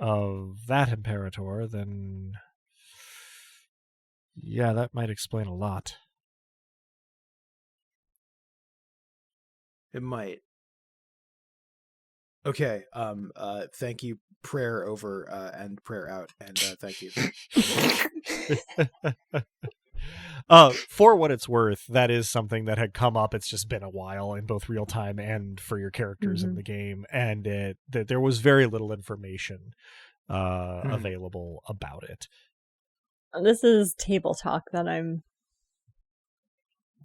Speaker 1: of that imperator, then yeah, that might explain a lot.
Speaker 2: It might. Okay, thank you. Prayer over and prayer out, and thank you.
Speaker 1: For what it's worth, that is something that had come up. It's just been a while in both real time and for your characters in the game, and that there was very little information available about it.
Speaker 3: This is table talk that I'm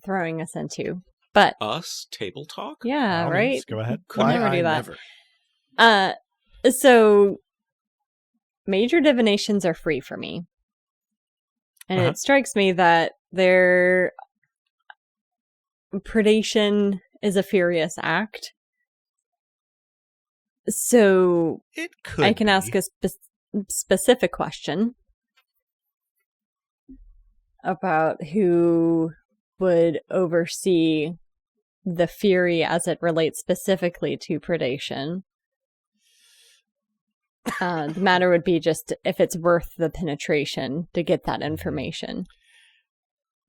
Speaker 3: throwing us into, but
Speaker 4: us table talk.
Speaker 3: Yeah, right.
Speaker 1: Go ahead.
Speaker 3: Could never do that. Never. So major divinations are free for me. And it strikes me that their predation is a furious act. So
Speaker 1: it could
Speaker 3: I can ask a specific question about who would oversee the fury as it relates specifically to predation. The matter would be just if it's worth the penetration to get that information.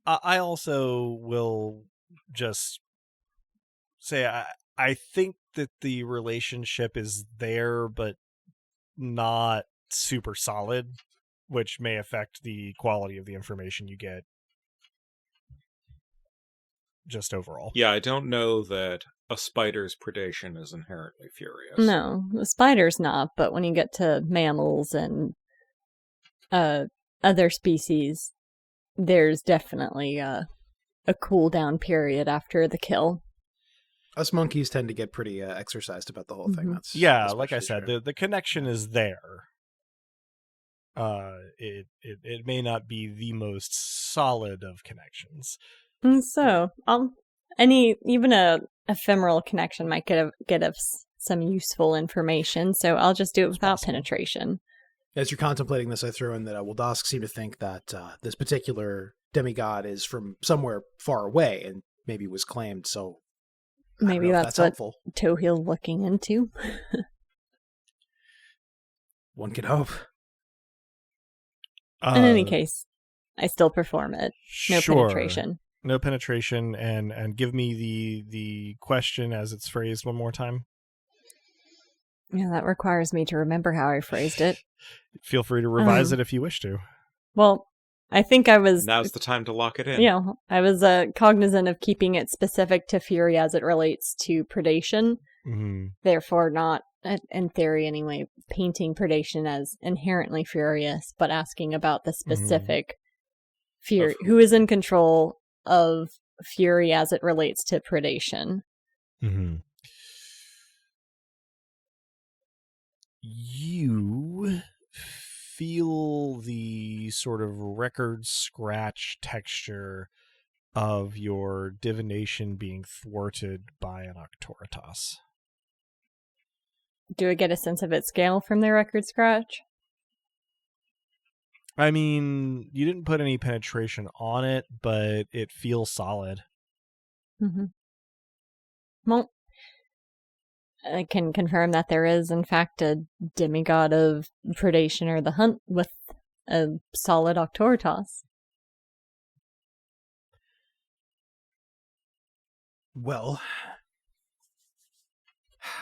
Speaker 1: I also will just say I think that the relationship is there, but not super solid, which may affect the quality of the information you get just overall.
Speaker 4: Yeah, I don't know that a spider's predation is inherently furious.
Speaker 3: No, the spider's not, but when you get to mammals and other species, there's definitely a cooldown period after the kill.
Speaker 2: Us monkeys tend to get pretty exercised about the whole thing. That's
Speaker 1: Like I
Speaker 2: especially
Speaker 1: said,
Speaker 2: true.
Speaker 1: the connection is there. It may not be the most solid of connections.
Speaker 3: And so, even a ephemeral connection might get us some useful information. So I'll just do it without penetration.
Speaker 2: As you're contemplating this, I throw in that Wildosk seemed to think that this particular demigod is from somewhere far away and maybe was claimed. So
Speaker 3: maybe that's what
Speaker 2: helpful.
Speaker 3: Tohil's looking into.
Speaker 2: One could hope.
Speaker 3: In any case, I still perform it. No
Speaker 1: sure.
Speaker 3: penetration.
Speaker 1: No penetration, and give me the question as it's phrased one more time.
Speaker 3: Yeah, that requires me to remember how I phrased it.
Speaker 1: Feel free to revise it if you wish to.
Speaker 3: Well, I think I was...
Speaker 4: Now's the time to lock it in.
Speaker 3: Yeah, I was cognizant of keeping it specific to fury as it relates to predation.
Speaker 1: Mm-hmm.
Speaker 3: Therefore, not, in theory anyway, painting predation as inherently furious, but asking about the specific fury, who is in control of fury as it relates to predation.
Speaker 1: Mm-hmm. You feel the sort of record scratch texture of your divination being thwarted by an Octoritas.
Speaker 3: Do I get a sense of its scale from the record scratch?
Speaker 1: I mean, you didn't put any penetration on it, but it feels solid.
Speaker 3: Mm-hmm. Well, I can confirm that there is, in fact, a demigod of predation or the hunt with a solid Octoritas.
Speaker 2: Well,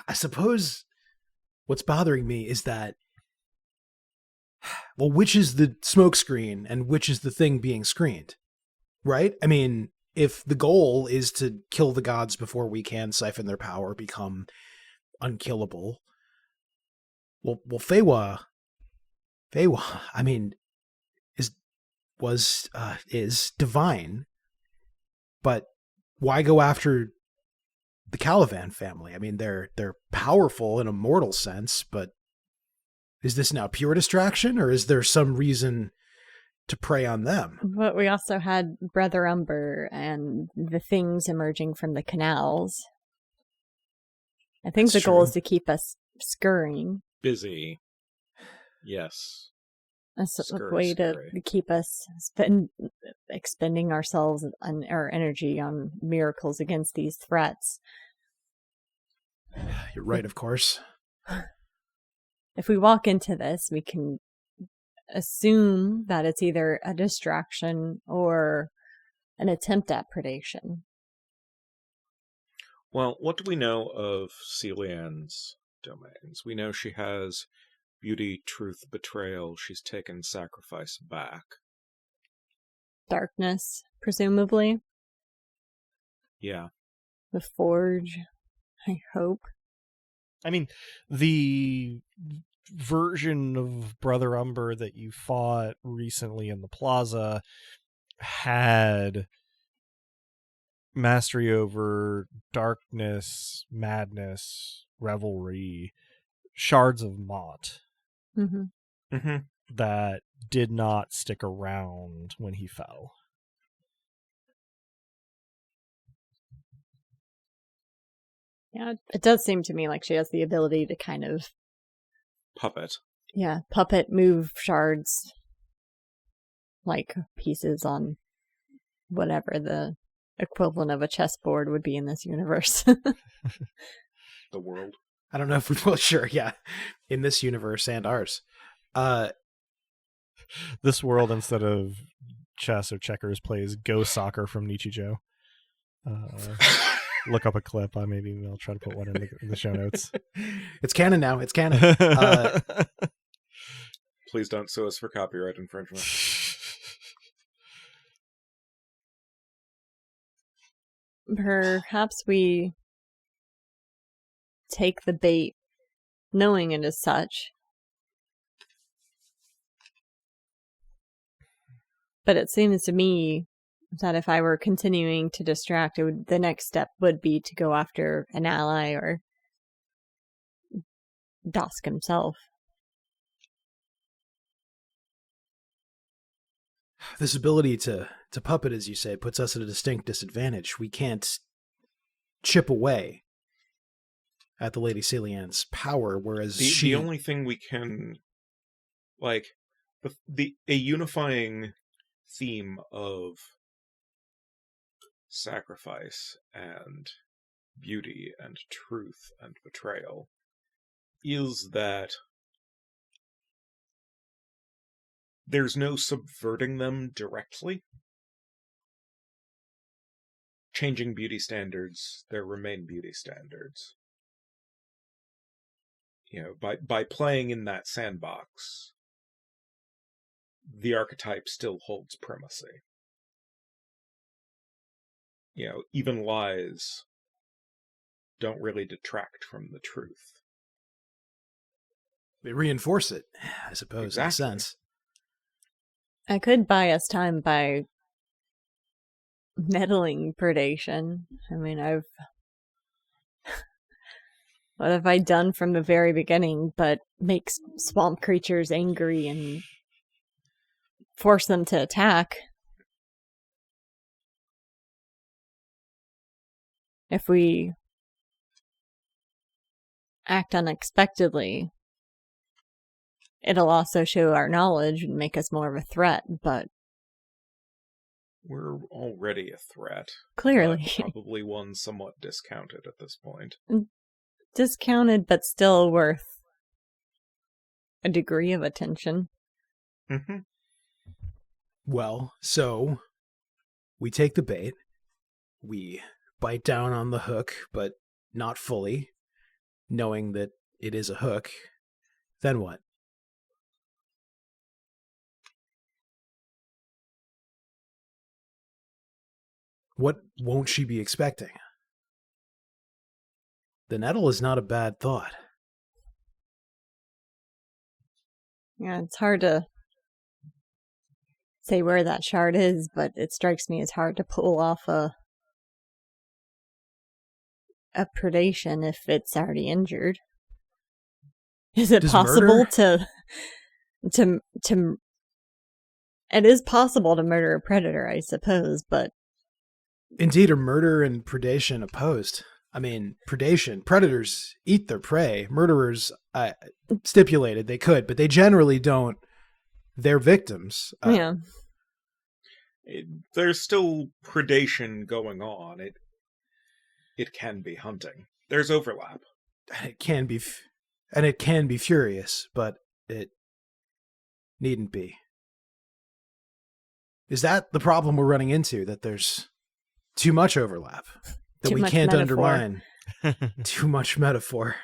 Speaker 2: I suppose what's bothering me is that, well, which is the smoke screen and which is the thing being screened, right? I mean, if the goal is to kill the gods before we can siphon their power, become unkillable, well, Feywa, I mean, is divine, but why go after the Calivan family? I mean, they're powerful in a mortal sense, but is this now pure distraction, or is there some reason to prey on them?
Speaker 3: But we also had Brother Umber and the things emerging from the canals. I think
Speaker 2: That's
Speaker 3: the goal
Speaker 2: true.
Speaker 3: is to keep us scurrying.
Speaker 4: Busy. Yes.
Speaker 3: That's a
Speaker 4: Scurry,
Speaker 3: way to
Speaker 4: scurry.
Speaker 3: keep us expending ourselves and our energy on miracles against these threats.
Speaker 2: You're right, of course.
Speaker 3: If we walk into this, we can assume that it's either a distraction or an attempt at predation.
Speaker 4: Well, what do we know of Celian's domains? We know she has beauty, truth, betrayal. She's taken sacrifice back.
Speaker 3: Darkness, presumably.
Speaker 4: Yeah.
Speaker 3: The Forge, I hope.
Speaker 1: I mean, the version of Brother Umber that you fought recently in the plaza had mastery over darkness, madness, revelry, shards of Mott
Speaker 3: Mm-hmm.
Speaker 4: Mm-hmm.
Speaker 1: that did not stick around when he fell.
Speaker 3: Yeah, it does seem to me like she has the ability to kind of,
Speaker 4: Puppet.
Speaker 3: puppet move shards like pieces on whatever the equivalent of a chessboard would be in this universe.
Speaker 4: The world.
Speaker 2: I don't know if we will. Sure, yeah. In this universe and ours.
Speaker 1: This world, instead of chess or checkers, plays Go Soccer from Nichijou. Look up a clip. Maybe I'll try to put one in the show notes.
Speaker 2: It's canon now. It's canon.
Speaker 4: Please don't sue us for copyright infringement.
Speaker 3: Perhaps we take the bait knowing it is such. But it seems to me that if I were continuing to distract, the next step would be to go after an ally or Dusk himself.
Speaker 2: This ability to puppet, as you say, puts us at a distinct disadvantage. We can't chip away at the Lady Celian's power, whereas
Speaker 4: the only thing we can, like, a unifying theme of sacrifice and beauty and truth and betrayal is that there's no subverting them directly. Changing beauty standards, there remain beauty standards. You know, by playing in that sandbox, the archetype still holds primacy. You know, even lies don't really detract from the truth.
Speaker 2: They reinforce it, I suppose,
Speaker 4: Exactly.
Speaker 2: in a sense.
Speaker 3: I could buy us time by meddling predation. I mean, what have I done from the very beginning but make swamp creatures angry and force them to attack? If we act unexpectedly, it'll also show our knowledge and make us more of a threat, but
Speaker 4: We're already a threat.
Speaker 3: clearly
Speaker 4: Probably one somewhat discounted at this point.
Speaker 3: discounted, but still worth a degree of attention.
Speaker 4: Mm-hmm.
Speaker 2: Well, so we take the bait, we bite down on the hook, but not fully, knowing that it is a hook. Then what? What won't she be expecting? The nettle is not a bad thought.
Speaker 3: Yeah, it's hard to say where that shard is, but it strikes me as hard to pull off a predation if it's already injured. Is it possible to it is possible to murder a predator, I suppose, but
Speaker 2: Indeed, are murder and predation opposed? I mean, predators eat their prey. Murderers, stipulated they could, but they generally don't. They're victims.
Speaker 3: Yeah.
Speaker 4: There's still predation going on. It can be hunting. There's overlap.
Speaker 2: And it can be furious, but it needn't be. Is that the problem we're running into? That there's too much overlap? That
Speaker 3: Too
Speaker 2: we
Speaker 3: much
Speaker 2: can't
Speaker 3: metaphor.
Speaker 2: undermine? Too much metaphor.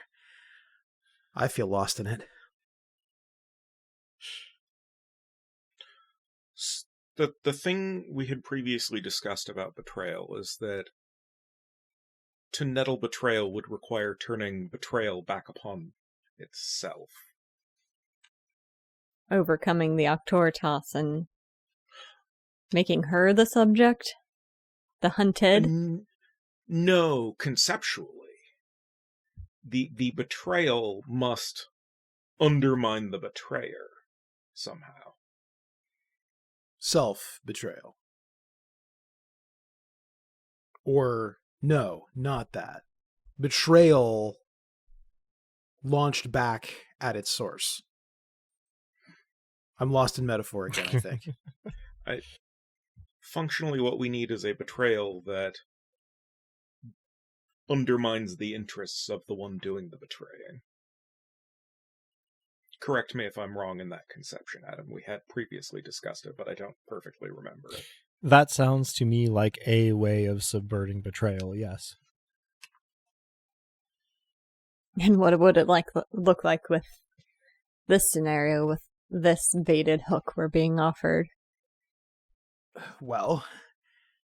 Speaker 2: I feel lost in it.
Speaker 4: The thing we had previously discussed about betrayal is that to nettle betrayal would require turning betrayal back upon itself.
Speaker 3: Overcoming the Octoritas and making her the subject? The hunted?
Speaker 4: No, conceptually. The betrayal must undermine the betrayer somehow.
Speaker 2: Self-betrayal. Or, no, not that. Betrayal launched back at its source. I'm lost in metaphor again, I think.
Speaker 4: Functionally, what we need is a betrayal that undermines the interests of the one doing the betraying. Correct me if I'm wrong in that conception, Adam. We had previously discussed it, but I don't perfectly remember it.
Speaker 1: That sounds to me like a way of subverting betrayal, yes.
Speaker 3: And what would it look like with this scenario with this baited hook we're being offered?
Speaker 2: Well,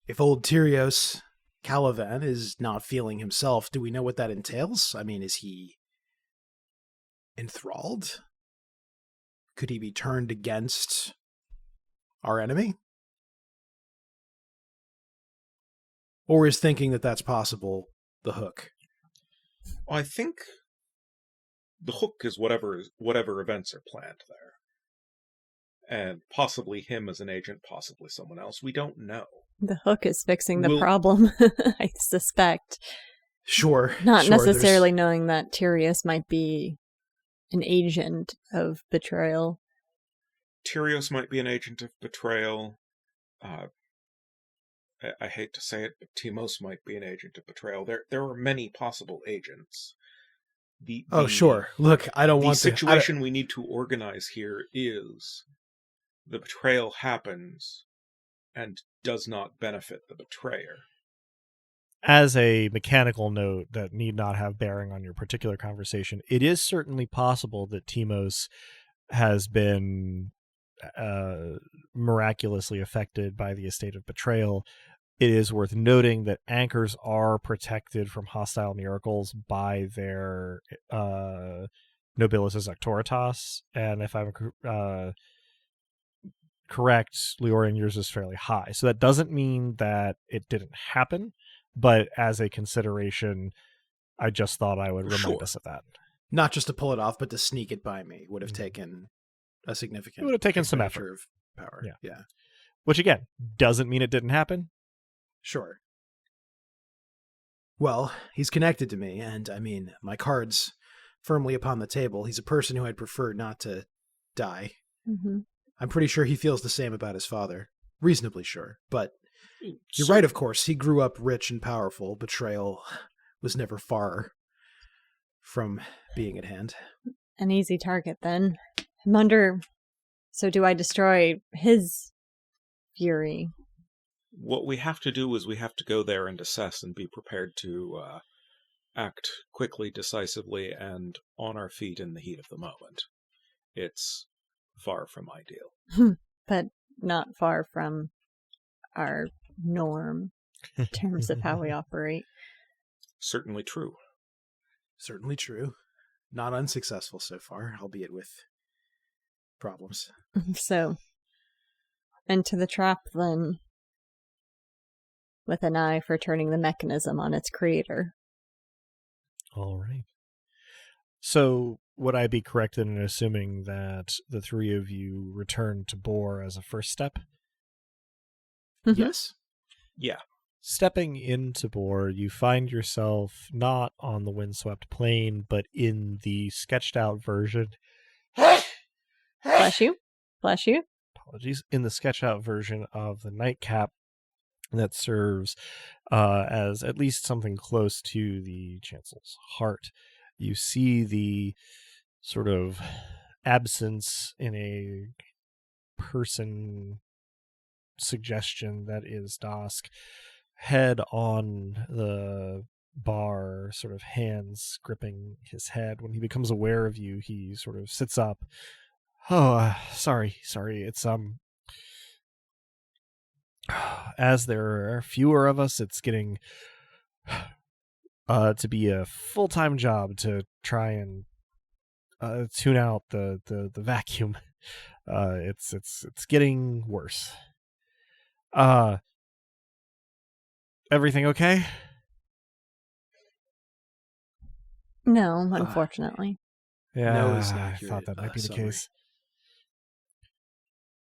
Speaker 2: if old Tyrios Calavan is not feeling himself, do we know what that entails? I mean, is he enthralled? Could he be turned against our enemy? Or is thinking that that's possible the hook?
Speaker 4: I think the hook is whatever events are planned there. And possibly him as an agent, possibly someone else. We don't know.
Speaker 3: The hook is fixing the problem, I suspect.
Speaker 2: Sure.
Speaker 3: Not necessarily knowing that Tyrios might be an agent of betrayal.
Speaker 4: Tyrios might be an agent of betrayal. I hate to say it, but Timos might be an agent of betrayal. There are many possible agents.
Speaker 2: Sure. Look, I don't want
Speaker 4: the situation we need to organize here is the betrayal happens and does not benefit the betrayer.
Speaker 1: As a mechanical note that need not have bearing on your particular conversation, it is certainly possible that Timos has been miraculously affected by the estate of betrayal. It is worth noting that anchors are protected from hostile miracles by their Nobilis' Auctoritas, and if I'm correct, Leorian, yours is fairly high. So that doesn't mean that it didn't happen, but as a consideration, I just thought I would remind us of that.
Speaker 2: Not just to pull it off, but to sneak it by me would have taken a significant...
Speaker 1: It would have taken some effort.
Speaker 2: Of power. Yeah.
Speaker 1: Which, again, doesn't mean it didn't happen.
Speaker 2: Sure. Well, he's connected to me, and, I mean, my card's firmly upon the table. He's a person who I'd prefer not to die.
Speaker 3: Mm-hmm.
Speaker 2: I'm pretty sure he feels the same about his father. Reasonably sure. But you're right, of course. He grew up rich and powerful. Betrayal was never far from being at hand.
Speaker 3: An easy target, then. I wonder, so do I destroy his fury?
Speaker 4: What we have to do is we have to go there and assess and be prepared to act quickly, decisively, and on our feet in the heat of the moment. It's far from ideal.
Speaker 3: But not far from our norm in terms of how we operate.
Speaker 4: Certainly true.
Speaker 2: Certainly true. Not unsuccessful so far, albeit with problems.
Speaker 3: So, into the trap then, with an eye for turning the mechanism on its creator.
Speaker 1: All right. So, would I be correct in assuming that the three of you return to Boar as a first step?
Speaker 3: Mm-hmm.
Speaker 2: Yes.
Speaker 4: Yeah.
Speaker 1: Stepping into Boar, you find yourself not on the windswept plain, but in the sketched out version.
Speaker 3: Bless you. Bless you.
Speaker 1: Apologies. In the sketched out version of the nightcap that serves as at least something close to the Chancellor's heart. You see the sort of absence in a person suggestion that is Dosk, head on the bar, sort of hands gripping his head. When he becomes aware of you, he sort of sits up. Oh, sorry. It's, as there are fewer of us, it's getting to be a full-time job to try and tune out the vacuum. It's getting worse. Everything okay?
Speaker 3: No, unfortunately.
Speaker 1: Yeah,
Speaker 2: No is an
Speaker 1: I
Speaker 2: accurate,
Speaker 1: thought that might be the
Speaker 2: summary.
Speaker 1: case.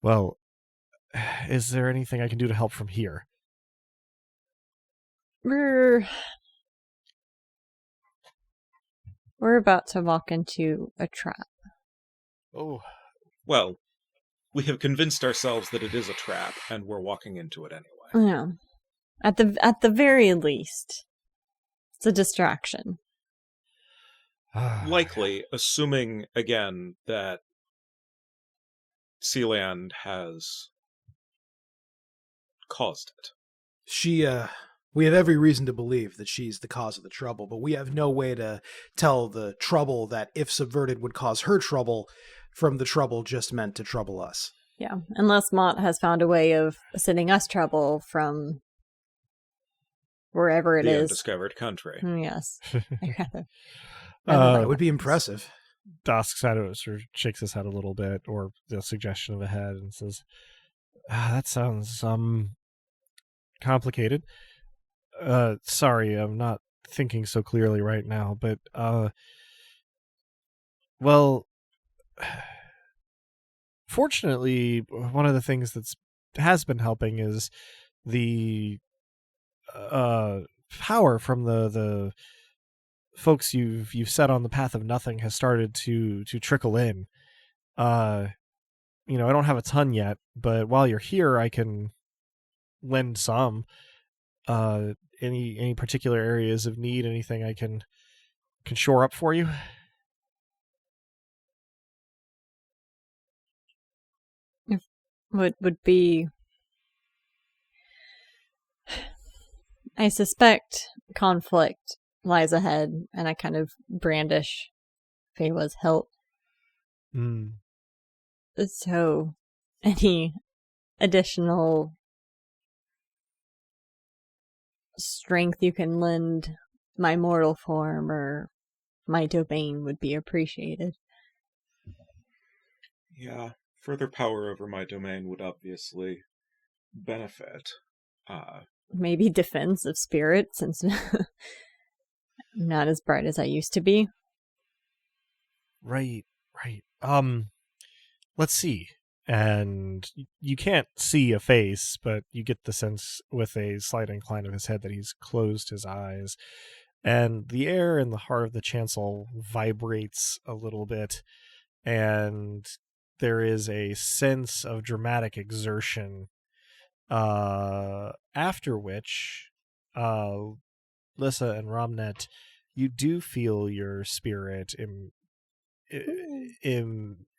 Speaker 1: Well, is there anything I can do to help from here?
Speaker 3: We're about to walk into a trap.
Speaker 1: Oh,
Speaker 4: Well, we have convinced ourselves that it is a trap, and we're walking into it anyway.
Speaker 3: Yeah. At the very least, it's a distraction.
Speaker 4: Likely, assuming, again, that Sealand has caused it.
Speaker 2: She We have every reason to believe that she's the cause of the trouble, but we have no way to tell the trouble that, if subverted, would cause her trouble from the trouble just meant to trouble us.
Speaker 3: Yeah, unless Mott has found a way of sending us trouble from wherever it
Speaker 4: The
Speaker 3: is.
Speaker 4: undiscovered country.
Speaker 3: Yes. I'd rather
Speaker 2: That would be impressive.
Speaker 1: Dosk sort of shakes his head a little bit, or the suggestion of a head, and says, that sounds complicated. Sorry, I'm not thinking so clearly right now, but well, fortunately, one of the things has been helping is the power from the folks you've set on the path of nothing has started to trickle in. I don't have a ton yet, but while you're here, I can lend some. Any particular areas of need, anything I can shore up for you?
Speaker 3: would be, I suspect conflict lies ahead, and I kind of brandish Feywa's hilt. So any additional strength you can lend my mortal form or my domain would be appreciated.
Speaker 4: Yeah, further power over my domain would obviously benefit.
Speaker 3: Maybe defense of spirit, since I'm not as bright as I used to be.
Speaker 1: Right. Let's see. And you can't see a face, but you get the sense with a slight incline of his head that he's closed his eyes. And the air in the heart of the chancel vibrates a little bit, and there is a sense of dramatic exertion. After which, Lissa and Romnet, you do feel your spirit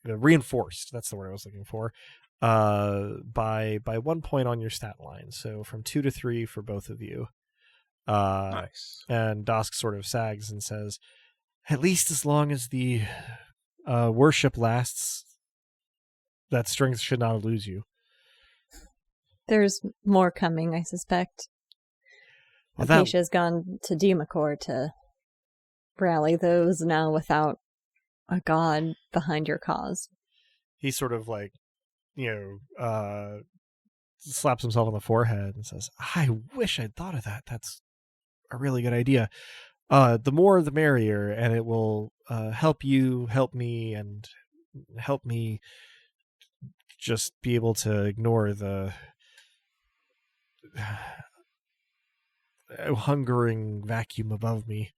Speaker 1: reinforced. That's the word I was looking for. By 1 point on your stat line. So from 2 to 3 for both of you.
Speaker 4: Nice.
Speaker 1: And Dosk sort of sags and says, at least as long as the worship lasts, that strength should not lose you.
Speaker 3: There's more coming, I suspect.
Speaker 1: Well,
Speaker 3: Acacia's gone to Demacor to rally those now without a god behind your cause.
Speaker 1: He sort of slaps himself on the forehead and says, I wish I'd thought of that. That's a really good idea. The more the merrier, and it will help you, help me, and help me just be able to ignore the hungering vacuum above me.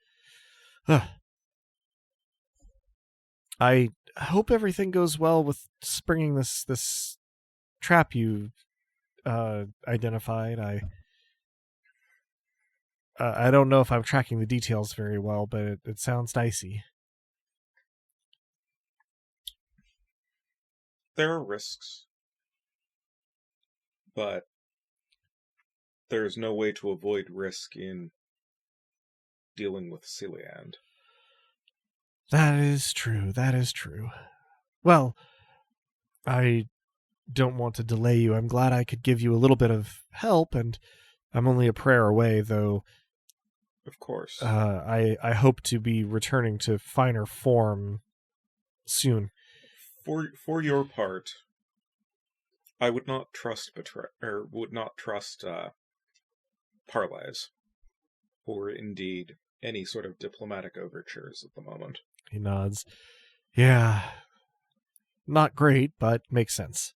Speaker 1: I hope everything goes well with springing this trap you identified. I don't know if I'm tracking the details very well, but it sounds dicey.
Speaker 4: There are risks, but there's no way to avoid risk in dealing with Celiand.
Speaker 1: That is true. Well, I don't want to delay you. I'm glad I could give you a little bit of help, and I'm only a prayer away, though.
Speaker 4: Of course.
Speaker 1: I hope to be returning to finer form soon.
Speaker 4: For your part, I would not trust parlays, or indeed any sort of diplomatic overtures at the moment.
Speaker 1: He nods. Yeah. Not great, but makes sense.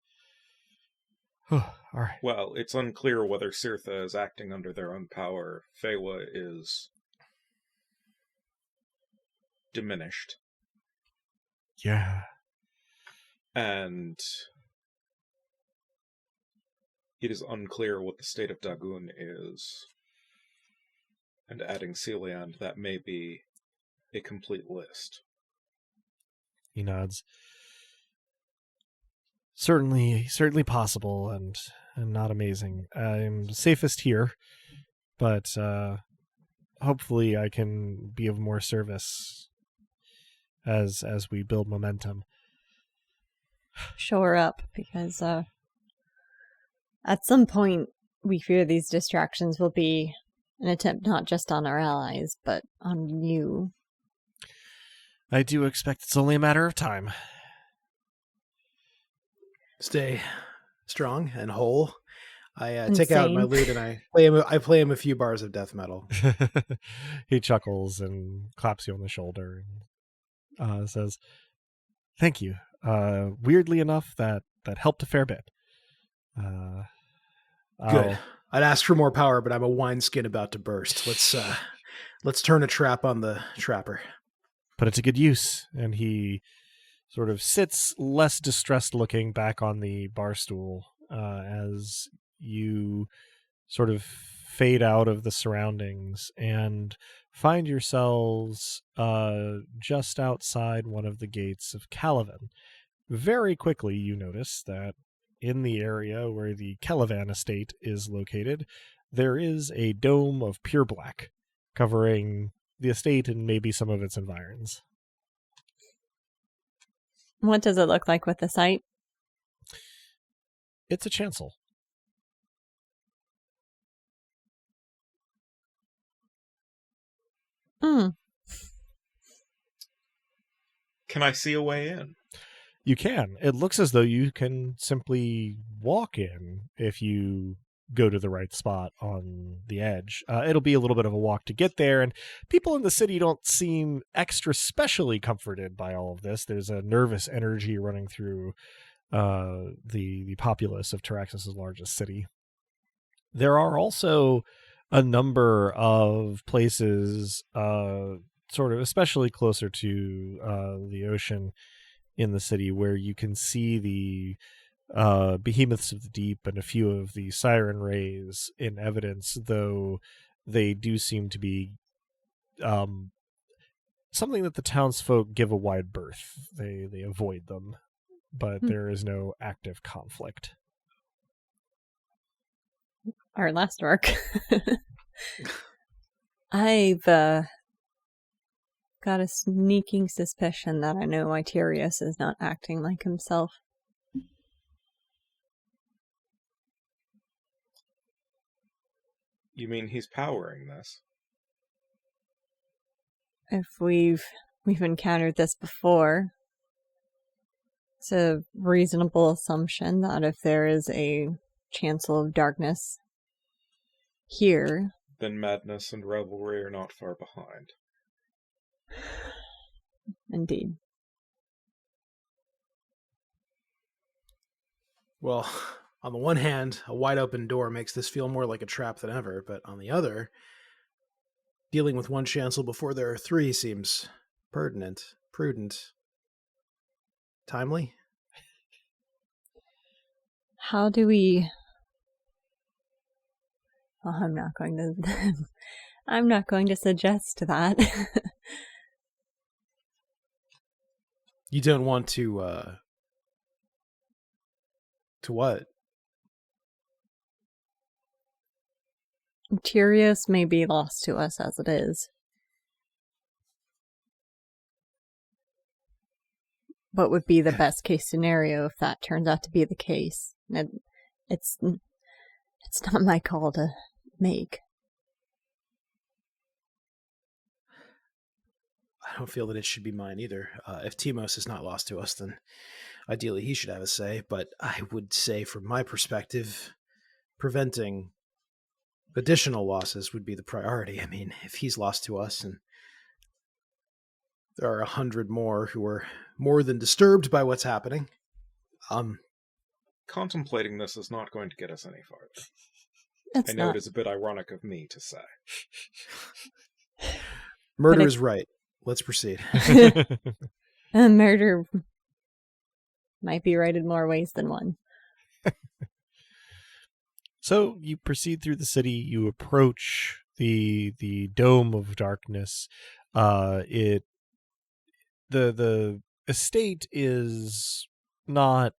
Speaker 1: All right.
Speaker 4: Well, it's unclear whether Cirtha is acting under their own power. Feywa is diminished.
Speaker 1: Yeah.
Speaker 4: And it is unclear what the state of Dagon is. And adding Celiand, that may be a complete list.
Speaker 1: He nods. Certainly possible, and not amazing. I'm safest here, but hopefully I can be of more service as we build momentum.
Speaker 3: Shore up, because at some point we fear these distractions will be an attempt not just on our allies, but on you.
Speaker 1: I do expect it's only a matter of time.
Speaker 2: Stay strong and whole. I take
Speaker 3: Insane.
Speaker 2: out my lute and I play him a few bars of death metal.
Speaker 1: He chuckles and claps you on the shoulder and says, "Thank you. Weirdly enough, that helped a fair bit."
Speaker 2: Good. I'd ask for more power, but I'm a wineskin about to burst. Let's turn a trap on the trapper.
Speaker 1: Put it to good use. And he sort of sits less distressed looking back on the bar stool as you sort of fade out of the surroundings and find yourselves just outside one of the gates of Calavan. Very quickly you notice that in the area where the Calavan estate is located, there is a dome of pure black covering the estate and maybe some of its environs.
Speaker 3: What does it look like with the site?
Speaker 1: It's a chancel.
Speaker 3: Hmm.
Speaker 4: Can I see a way in?
Speaker 1: You can. It looks as though you can simply walk in if you go to the right spot on the edge. It'll be a little bit of a walk to get there, and people in the city don't seem extra specially comforted by all of this. There's a nervous energy running through the populace of Taraxis' largest city. There are also a number of places, sort of especially closer to the ocean in the city, where you can see the behemoths of the deep and a few of the siren rays in evidence, though they do seem to be something that the townsfolk give a wide berth. They avoid them, but there is no active conflict.
Speaker 3: Our last work. I've got a sneaking suspicion that I know Itirius is not acting like himself.
Speaker 4: You mean he's powering this?
Speaker 3: If we've encountered this before, it's a reasonable assumption that if there is a chancel of darkness here,
Speaker 4: then madness and revelry are not far behind.
Speaker 3: Indeed.
Speaker 2: Well, on the one hand, a wide open door makes this feel more like a trap than ever, but on the other, dealing with one chancel before there are three seems pertinent, prudent, timely.
Speaker 3: How do we... Well, I'm not going to... I'm not going to suggest that.
Speaker 2: You don't want to what?
Speaker 3: Tyrius may be lost to us as it is. What would be the best case scenario if that turns out to be the case? It's not my call to make.
Speaker 2: I don't feel that it should be mine either. If Timos is not lost to us, then ideally he should have a say. But I would say, from my perspective, preventing additional losses would be the priority. I mean, if he's lost to us and there are 100 more who are more than disturbed by what's happening,
Speaker 4: contemplating this is not going to get us any farther.
Speaker 3: It's
Speaker 4: I know
Speaker 3: not.
Speaker 4: it is a bit ironic of me to say.
Speaker 2: Murder is right. Let's proceed.
Speaker 3: Murder might be right in more ways than one.
Speaker 1: So you proceed through the city. You approach the dome of darkness. The estate is not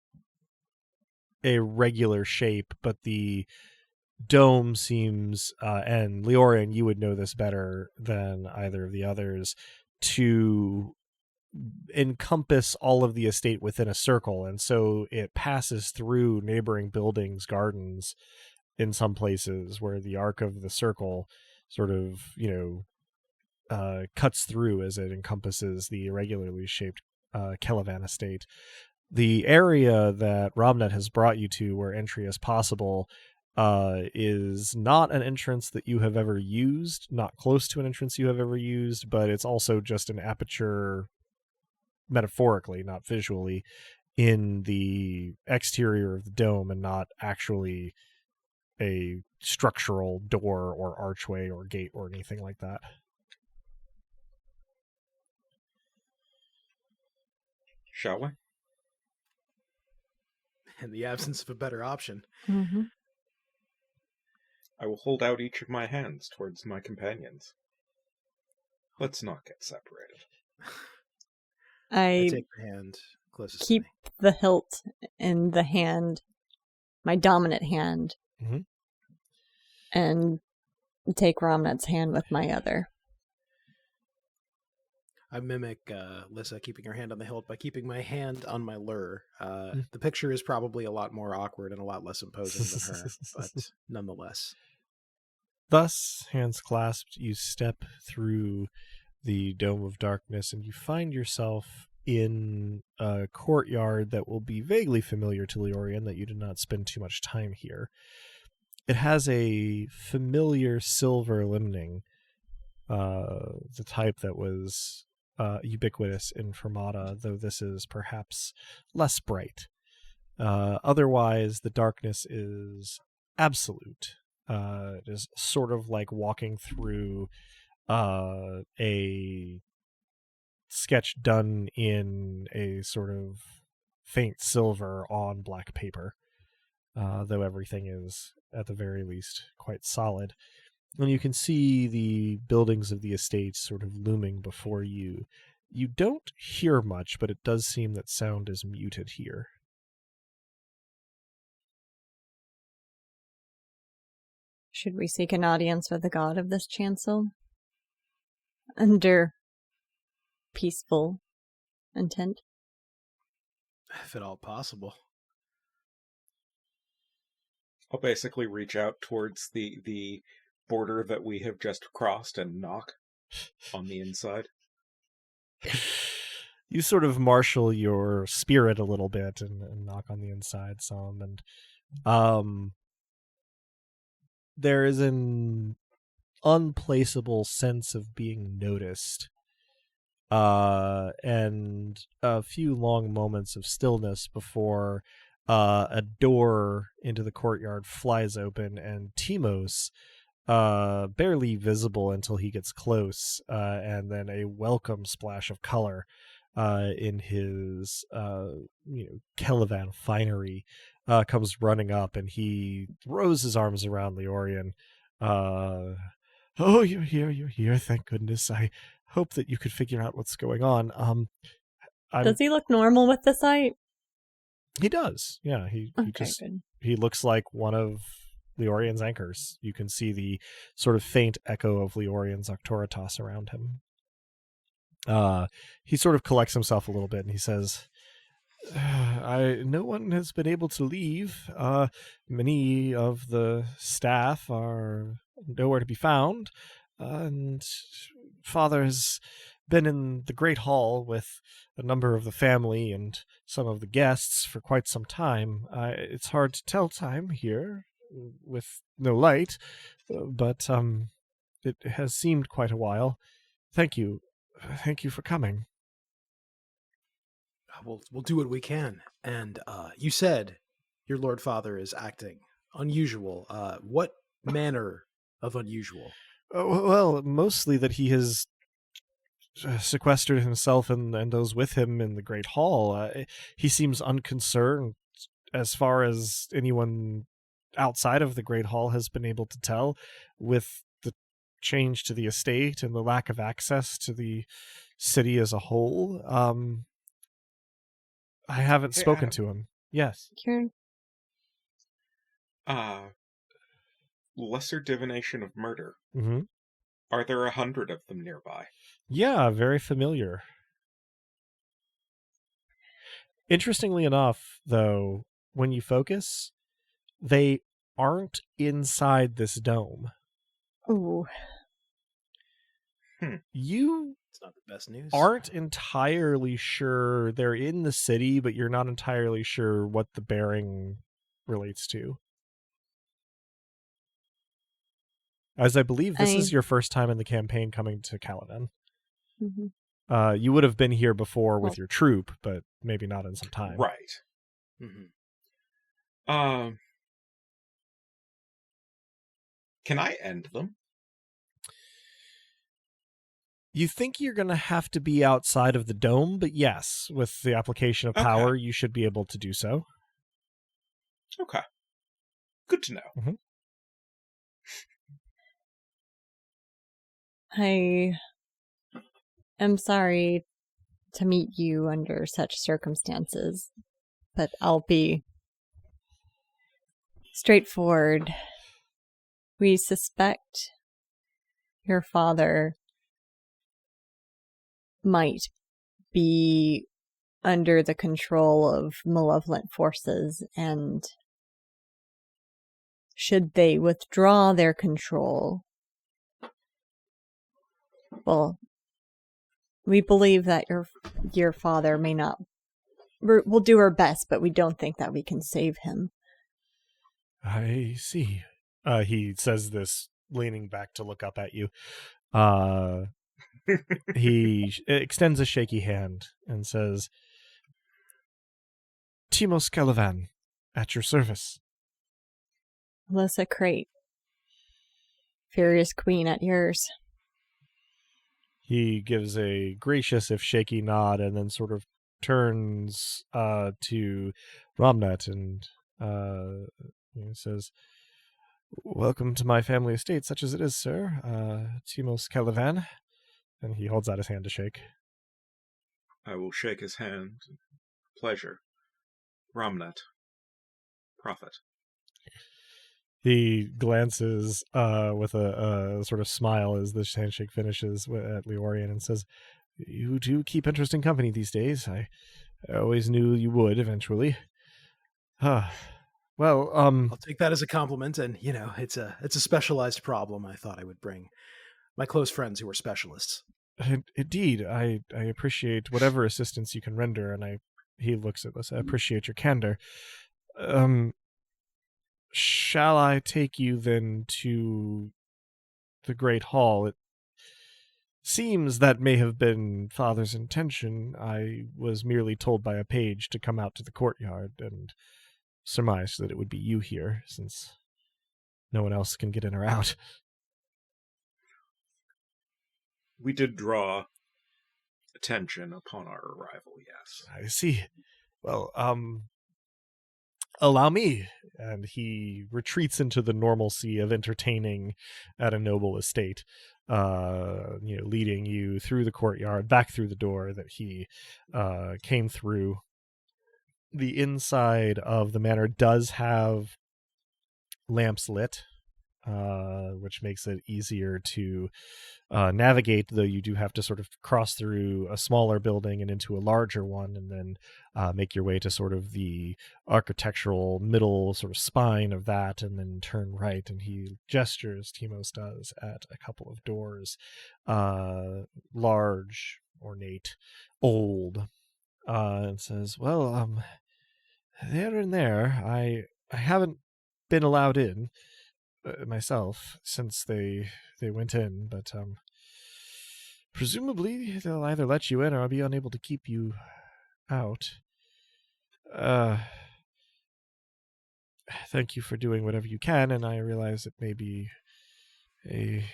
Speaker 1: a regular shape, but the dome seems, and Leorian, you would know this better than either of the others, to encompass all of the estate within a circle, and so it passes through neighboring buildings, gardens, in some places where the arc of the circle sort of, cuts through as it encompasses the irregularly shaped Kelavan estate. The area that Robnet has brought you to, where entry is possible, is not an entrance that you have ever used, not close to an entrance you have ever used, but it's also just an aperture, metaphorically, not visually, in the exterior of the dome, and not actually a structural door or archway or gate or anything like that.
Speaker 4: Shall we?
Speaker 2: In the absence of a better option.
Speaker 3: Mm-hmm.
Speaker 4: I will hold out each of my hands towards my companions. Let's not get separated.
Speaker 2: I take your hand closest
Speaker 3: keep
Speaker 2: to me.
Speaker 3: the hilt in the hand, my dominant hand,
Speaker 1: Mhm.
Speaker 3: and take Romnet's hand with my other.
Speaker 2: I mimic Lissa keeping her hand on the hilt by keeping my hand on my lure. The picture is probably a lot more awkward and a lot less imposing than her, but nonetheless.
Speaker 1: Thus, hands clasped, you step through the Dome of Darkness, and you find yourself in a courtyard that will be vaguely familiar to Leorian, that you did not spend too much time here. It has a familiar silver limning, the type that was ubiquitous in Fermata, though this is perhaps less bright. Otherwise, the darkness is absolute. It is sort of like walking through a sketch done in a sort of faint silver on black paper, though everything is, at the very least, quite solid. And you can see the buildings of the estate sort of looming before you. You don't hear much, but it does seem that sound is muted here.
Speaker 3: Should we seek an audience with the god of this chancel? Under peaceful intent?
Speaker 2: If at all possible.
Speaker 4: I'll basically reach out towards the border that we have just crossed and knock on the inside.
Speaker 1: You sort of marshal your spirit a little bit and knock on the inside some, and there is an unplaceable sense of being noticed, and a few long moments of stillness before a door into the courtyard flies open, and Timos, barely visible until he gets close, and then a welcome splash of color in his Kelavan finery, comes running up, and he throws his arms around Leorian. Oh, you're here, thank goodness. I hope that you could figure out what's going on.
Speaker 3: Does he look normal with the sight?
Speaker 1: He does, yeah. He looks like one of Leorian's anchors. You can see the sort of faint echo of Leorian's Octoritas around him. He sort of collects himself a little bit, and he says, no one has been able to leave. Many of the staff are nowhere to be found, and Father has been in the Great Hall with a number of the family and some of the guests for quite some time. It's hard to tell time here with no light, but it has seemed quite a while. Thank you for coming.
Speaker 2: We'll do what we can. And you said your Lord Father is acting unusual. What manner of unusual?
Speaker 1: Well, mostly that he has sequestered himself and those with him in the Great Hall. He seems unconcerned as far as anyone outside of the Great Hall has been able to tell, with the change to the estate and the lack of access to the city as a whole. I haven't spoken to him. Yes.
Speaker 3: Kieran?
Speaker 4: lesser divination of murder.
Speaker 1: Mm-hmm.
Speaker 4: Are there 100 of them nearby?
Speaker 1: Yeah, very familiar. Interestingly enough, though, when you focus, they aren't inside this dome.
Speaker 3: Ooh.
Speaker 1: You
Speaker 2: It's not the best news.
Speaker 1: aren't entirely sure they're in the city, but you're not entirely sure what the bearing relates to. As I believe this is your first time in the campaign coming to Caladan.
Speaker 3: Mm-hmm.
Speaker 1: You would have been here before with
Speaker 3: Well,
Speaker 1: your troop, but maybe not in some time.
Speaker 4: Right.
Speaker 2: Mm-hmm.
Speaker 4: Can I end them?
Speaker 1: You think you're going to have to be outside of the dome, but yes, with the application of power, you should be able to do so.
Speaker 4: Okay. Good to know.
Speaker 1: Mm-hmm.
Speaker 3: I am sorry to meet you under such circumstances, but I'll be straightforward. We suspect your father might be under the control of malevolent forces, and should they withdraw their control, well, we believe that your father may not. We'll do our best, but we don't think that we can save him.
Speaker 1: I see. He says this, leaning back to look up at you. He extends a shaky hand and says, Timos Calavan, at your service.
Speaker 3: Alyssa Crate, Furious Queen, at yours.
Speaker 1: He gives a gracious, if shaky, nod and then sort of turns to Romnet and he says, Welcome to my family estate, such as it is, sir. Timos Calavan. And he holds out his hand to shake.
Speaker 4: I will shake his hand. Pleasure. Romnet. Prophet.
Speaker 1: He glances with a sort of smile as the handshake finishes at Leorian and says, You do keep interesting company these days. I always knew you would eventually. Well,
Speaker 2: I'll take that as a compliment, and it's a specialized problem. I thought I would bring my close friends who are specialists.
Speaker 1: Indeed, I appreciate whatever assistance you can render, and he looks at us. I appreciate your candor. Shall I take you then to the Great Hall? It seems that may have been Father's intention. I was merely told by a page to come out to the courtyard and surmised that it would be you here, since no one else can get in or out.
Speaker 4: We did draw attention upon our arrival, yes.
Speaker 1: I see. Well, allow me. And he retreats into the normalcy of entertaining at a noble estate, leading you through the courtyard, back through the door that he came through. The inside of the manor does have lamps lit, which makes it easier to navigate, though you do have to sort of cross through a smaller building and into a larger one, and then make your way to sort of the architectural middle sort of spine of that, and then turn right. And he gestures, Timos does, at a couple of doors, large, ornate, old, and says, well, they're in there. I haven't been allowed in myself since they went in, but presumably they'll either let you in or I'll be unable to keep you out. Thank you for doing whatever you can, and I realize it may be a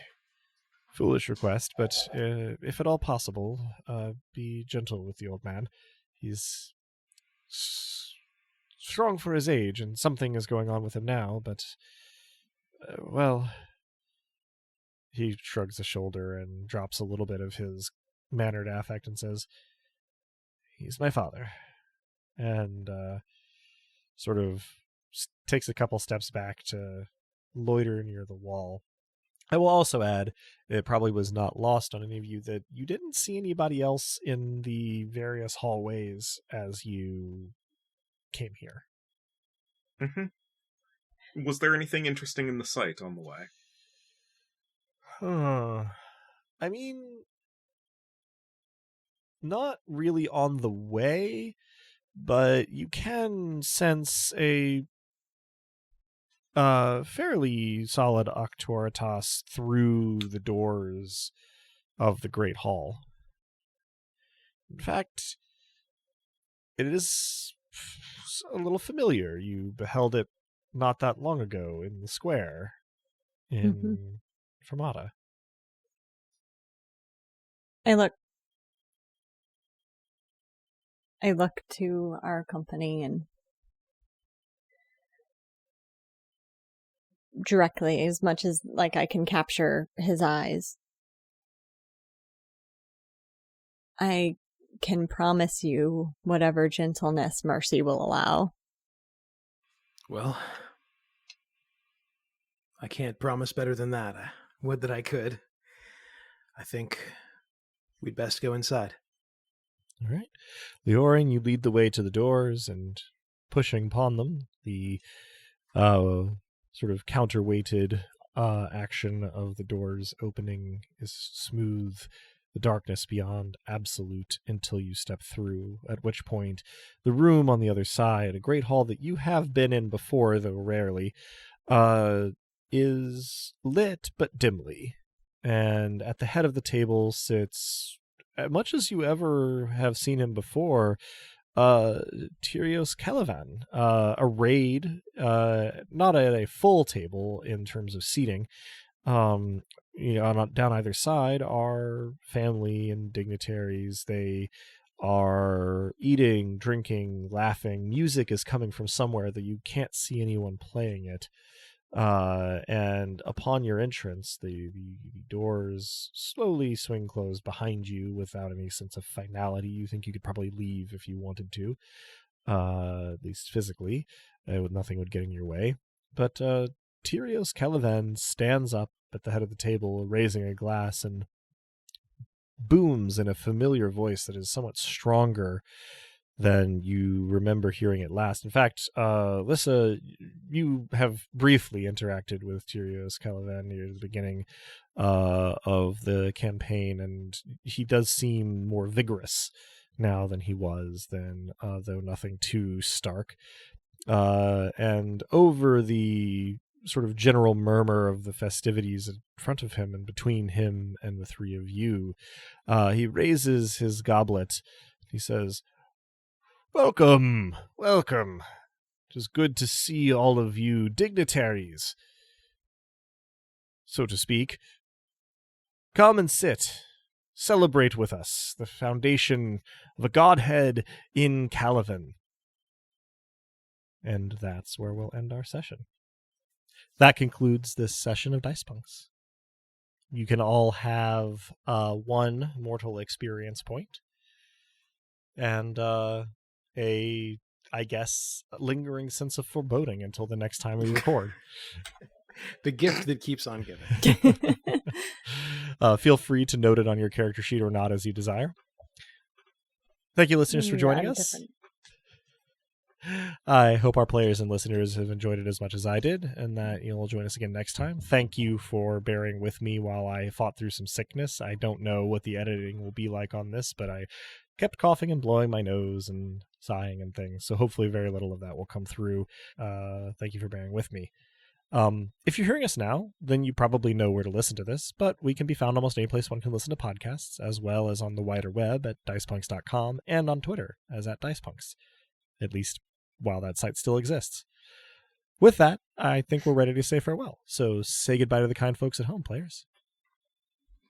Speaker 1: foolish request, but if at all possible, be gentle with the old man. He's strong for his age, and something is going on with him now, but well, he shrugs a shoulder and drops a little bit of his mannered affect and says, he's my father. And sort of takes a couple steps back to loiter near the wall. I will also add, it probably was not lost on any of you that you didn't see anybody else in the various hallways as you came here.
Speaker 4: Mm-hmm. Was there anything interesting in the sight on the way?
Speaker 1: I mean, not really on the way, but you can sense a fairly solid Octoritas through the doors of the Great Hall. In fact, it is a little familiar. You beheld it not that long ago in the square in Fermata.
Speaker 3: I look to our company and directly, as much as like I can capture his eyes. I can promise you whatever gentleness mercy will allow.
Speaker 2: Well, I can't promise better than that. I would that I could. I think we'd best go inside.
Speaker 1: All right. Leorin, you lead the way to the doors, and pushing upon them, the sort of counterweighted action of the doors opening is smooth, the darkness beyond absolute until you step through, at which point the room on the other side, a great hall that you have been in before, though rarely, is lit but dimly. And at the head of the table sits, much as you ever have seen him before, Tyrios Calivan, arrayed, not at a full table in terms of seating. Down either side are family and dignitaries. They are eating, drinking, laughing. Music is coming from somewhere that you can't see anyone playing it. And upon your entrance, the doors slowly swing closed behind you without any sense of finality. You think you could probably leave if you wanted to, at least physically. Nothing would get in your way. But Tyrios Calivan stands up at the head of the table, raising a glass, and booms in a familiar voice that is somewhat stronger than you remember hearing it last. In fact, Lissa, you have briefly interacted with Tyrios Calivan near the beginning of the campaign, and he does seem more vigorous now than he was then, though nothing too stark. And over the sort of general murmur of the festivities in front of him and between him and the three of you, he raises his goblet. He says, "Welcome, welcome. It is good to see all of you dignitaries, so to speak. Come and sit. Celebrate with us the foundation of a godhead in Calivan." And that's where we'll end our session. That concludes this session of Dice Punks. You can all have one mortal experience point and I guess, lingering sense of foreboding until the next time we record.
Speaker 2: The gift that keeps on giving.
Speaker 1: Feel free to note it on your character sheet or not as you desire. Thank you, listeners, for joining us. I hope our players and listeners have enjoyed it as much as I did, and that you'll join us again next time. Thank you for bearing with me while I fought through some sickness. I don't know what the editing will be like on this, but I kept coughing and blowing my nose and sighing and things, so hopefully very little of that will come through. Thank you for bearing with me. If you're hearing us now, then you probably know where to listen to this, but we can be found almost any place one can listen to podcasts, as well as on the wider web at dicepunks.com and on Twitter as @dicepunks, at least while that site still exists. With that, I think we're ready to say farewell. So say goodbye to the kind folks at home, players.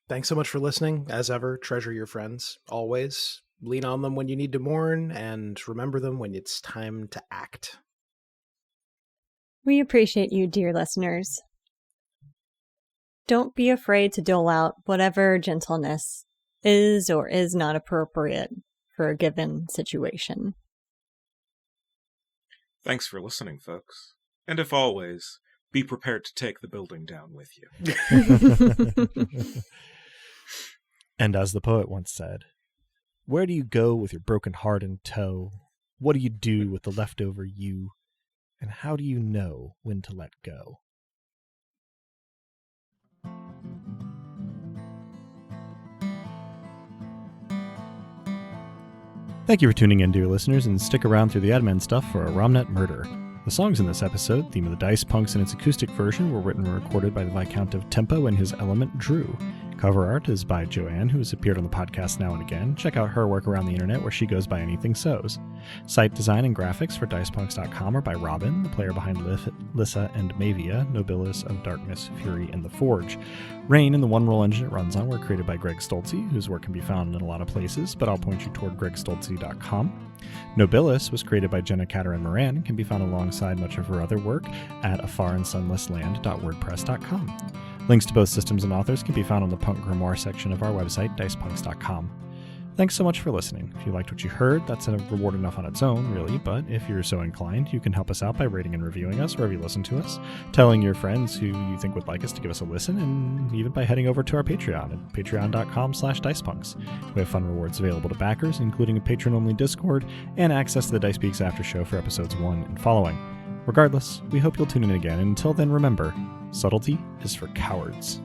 Speaker 2: Thanks so much for listening. As ever, treasure your friends. Always lean on them when you need to mourn, and remember them when it's time to act.
Speaker 3: We appreciate you, dear listeners. Don't be afraid to dole out whatever gentleness is or is not appropriate for a given situation.
Speaker 4: Thanks for listening, folks. And if always, Be prepared to take the building down with you.
Speaker 1: And as the poet once said, where do you go with your broken heart in tow? What do you do with the leftover you? And how do you know when to let go? Thank you for tuning in, dear listeners, and stick around through the admin stuff for a Romnet murder. The songs in this episode, Theme of the Dice Punks in its acoustic version, were written and recorded by the Viscount of Tempo and his element Drew. Cover art is by Joanne, who has appeared on the podcast now and again. Check out her work around the internet where she goes by Anything Sews. Site design and graphics for DicePunks.com are by Robin, the player behind Lissa and Mavia, Nobilis of Darkness, Fury, and the Forge. Rain and the one-roll engine it runs on were created by Greg Stolze, whose work can be found in a lot of places, but I'll point you toward gregstolze.com. Nobilis was created by Jenna Caterin Moran and can be found alongside much of her other work at afarandsunlessland.wordpress.com. Links to both systems and authors can be found on the Punk Grimoire section of our website, dicepunks.com. Thanks so much for listening. If you liked what you heard, that's a reward enough on its own, really, but if you're so inclined, you can help us out by rating and reviewing us wherever you listen to us, telling your friends who you think would like us to give us a listen, and even by heading over to our Patreon at patreon.com/dicepunks. We have fun rewards available to backers, including a patron-only Discord and access to the Dice Peaks After Show for episodes 1 and following. Regardless, we hope you'll tune in again, and until then, remember, subtlety is for cowards.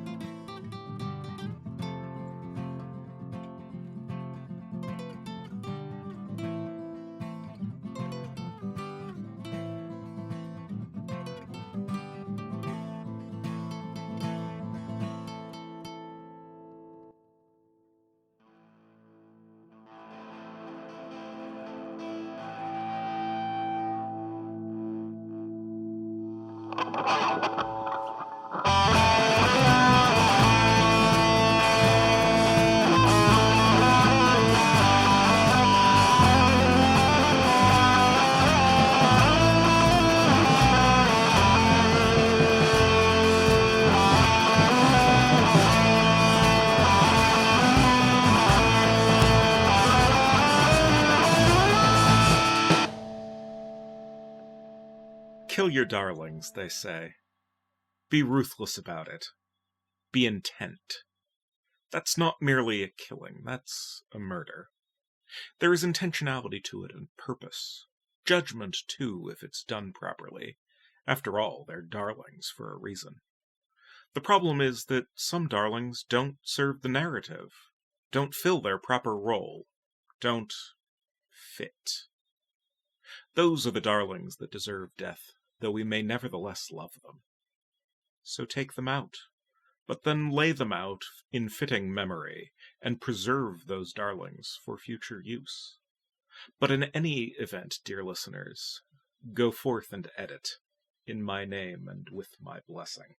Speaker 4: Kill your darlings, they say. Be ruthless about it. Be intent. That's not merely a killing, that's a murder. There is intentionality to it and purpose. Judgment, too, if it's done properly. After all, they're darlings for a reason. The problem is that some darlings don't serve the narrative, don't fill their proper role, don't fit. Those are the darlings that deserve death, though we may nevertheless love them. So take them out, but then lay them out in fitting memory, and preserve those darlings for future use. But in any event, dear listeners, go forth and edit, in my name and with my blessing.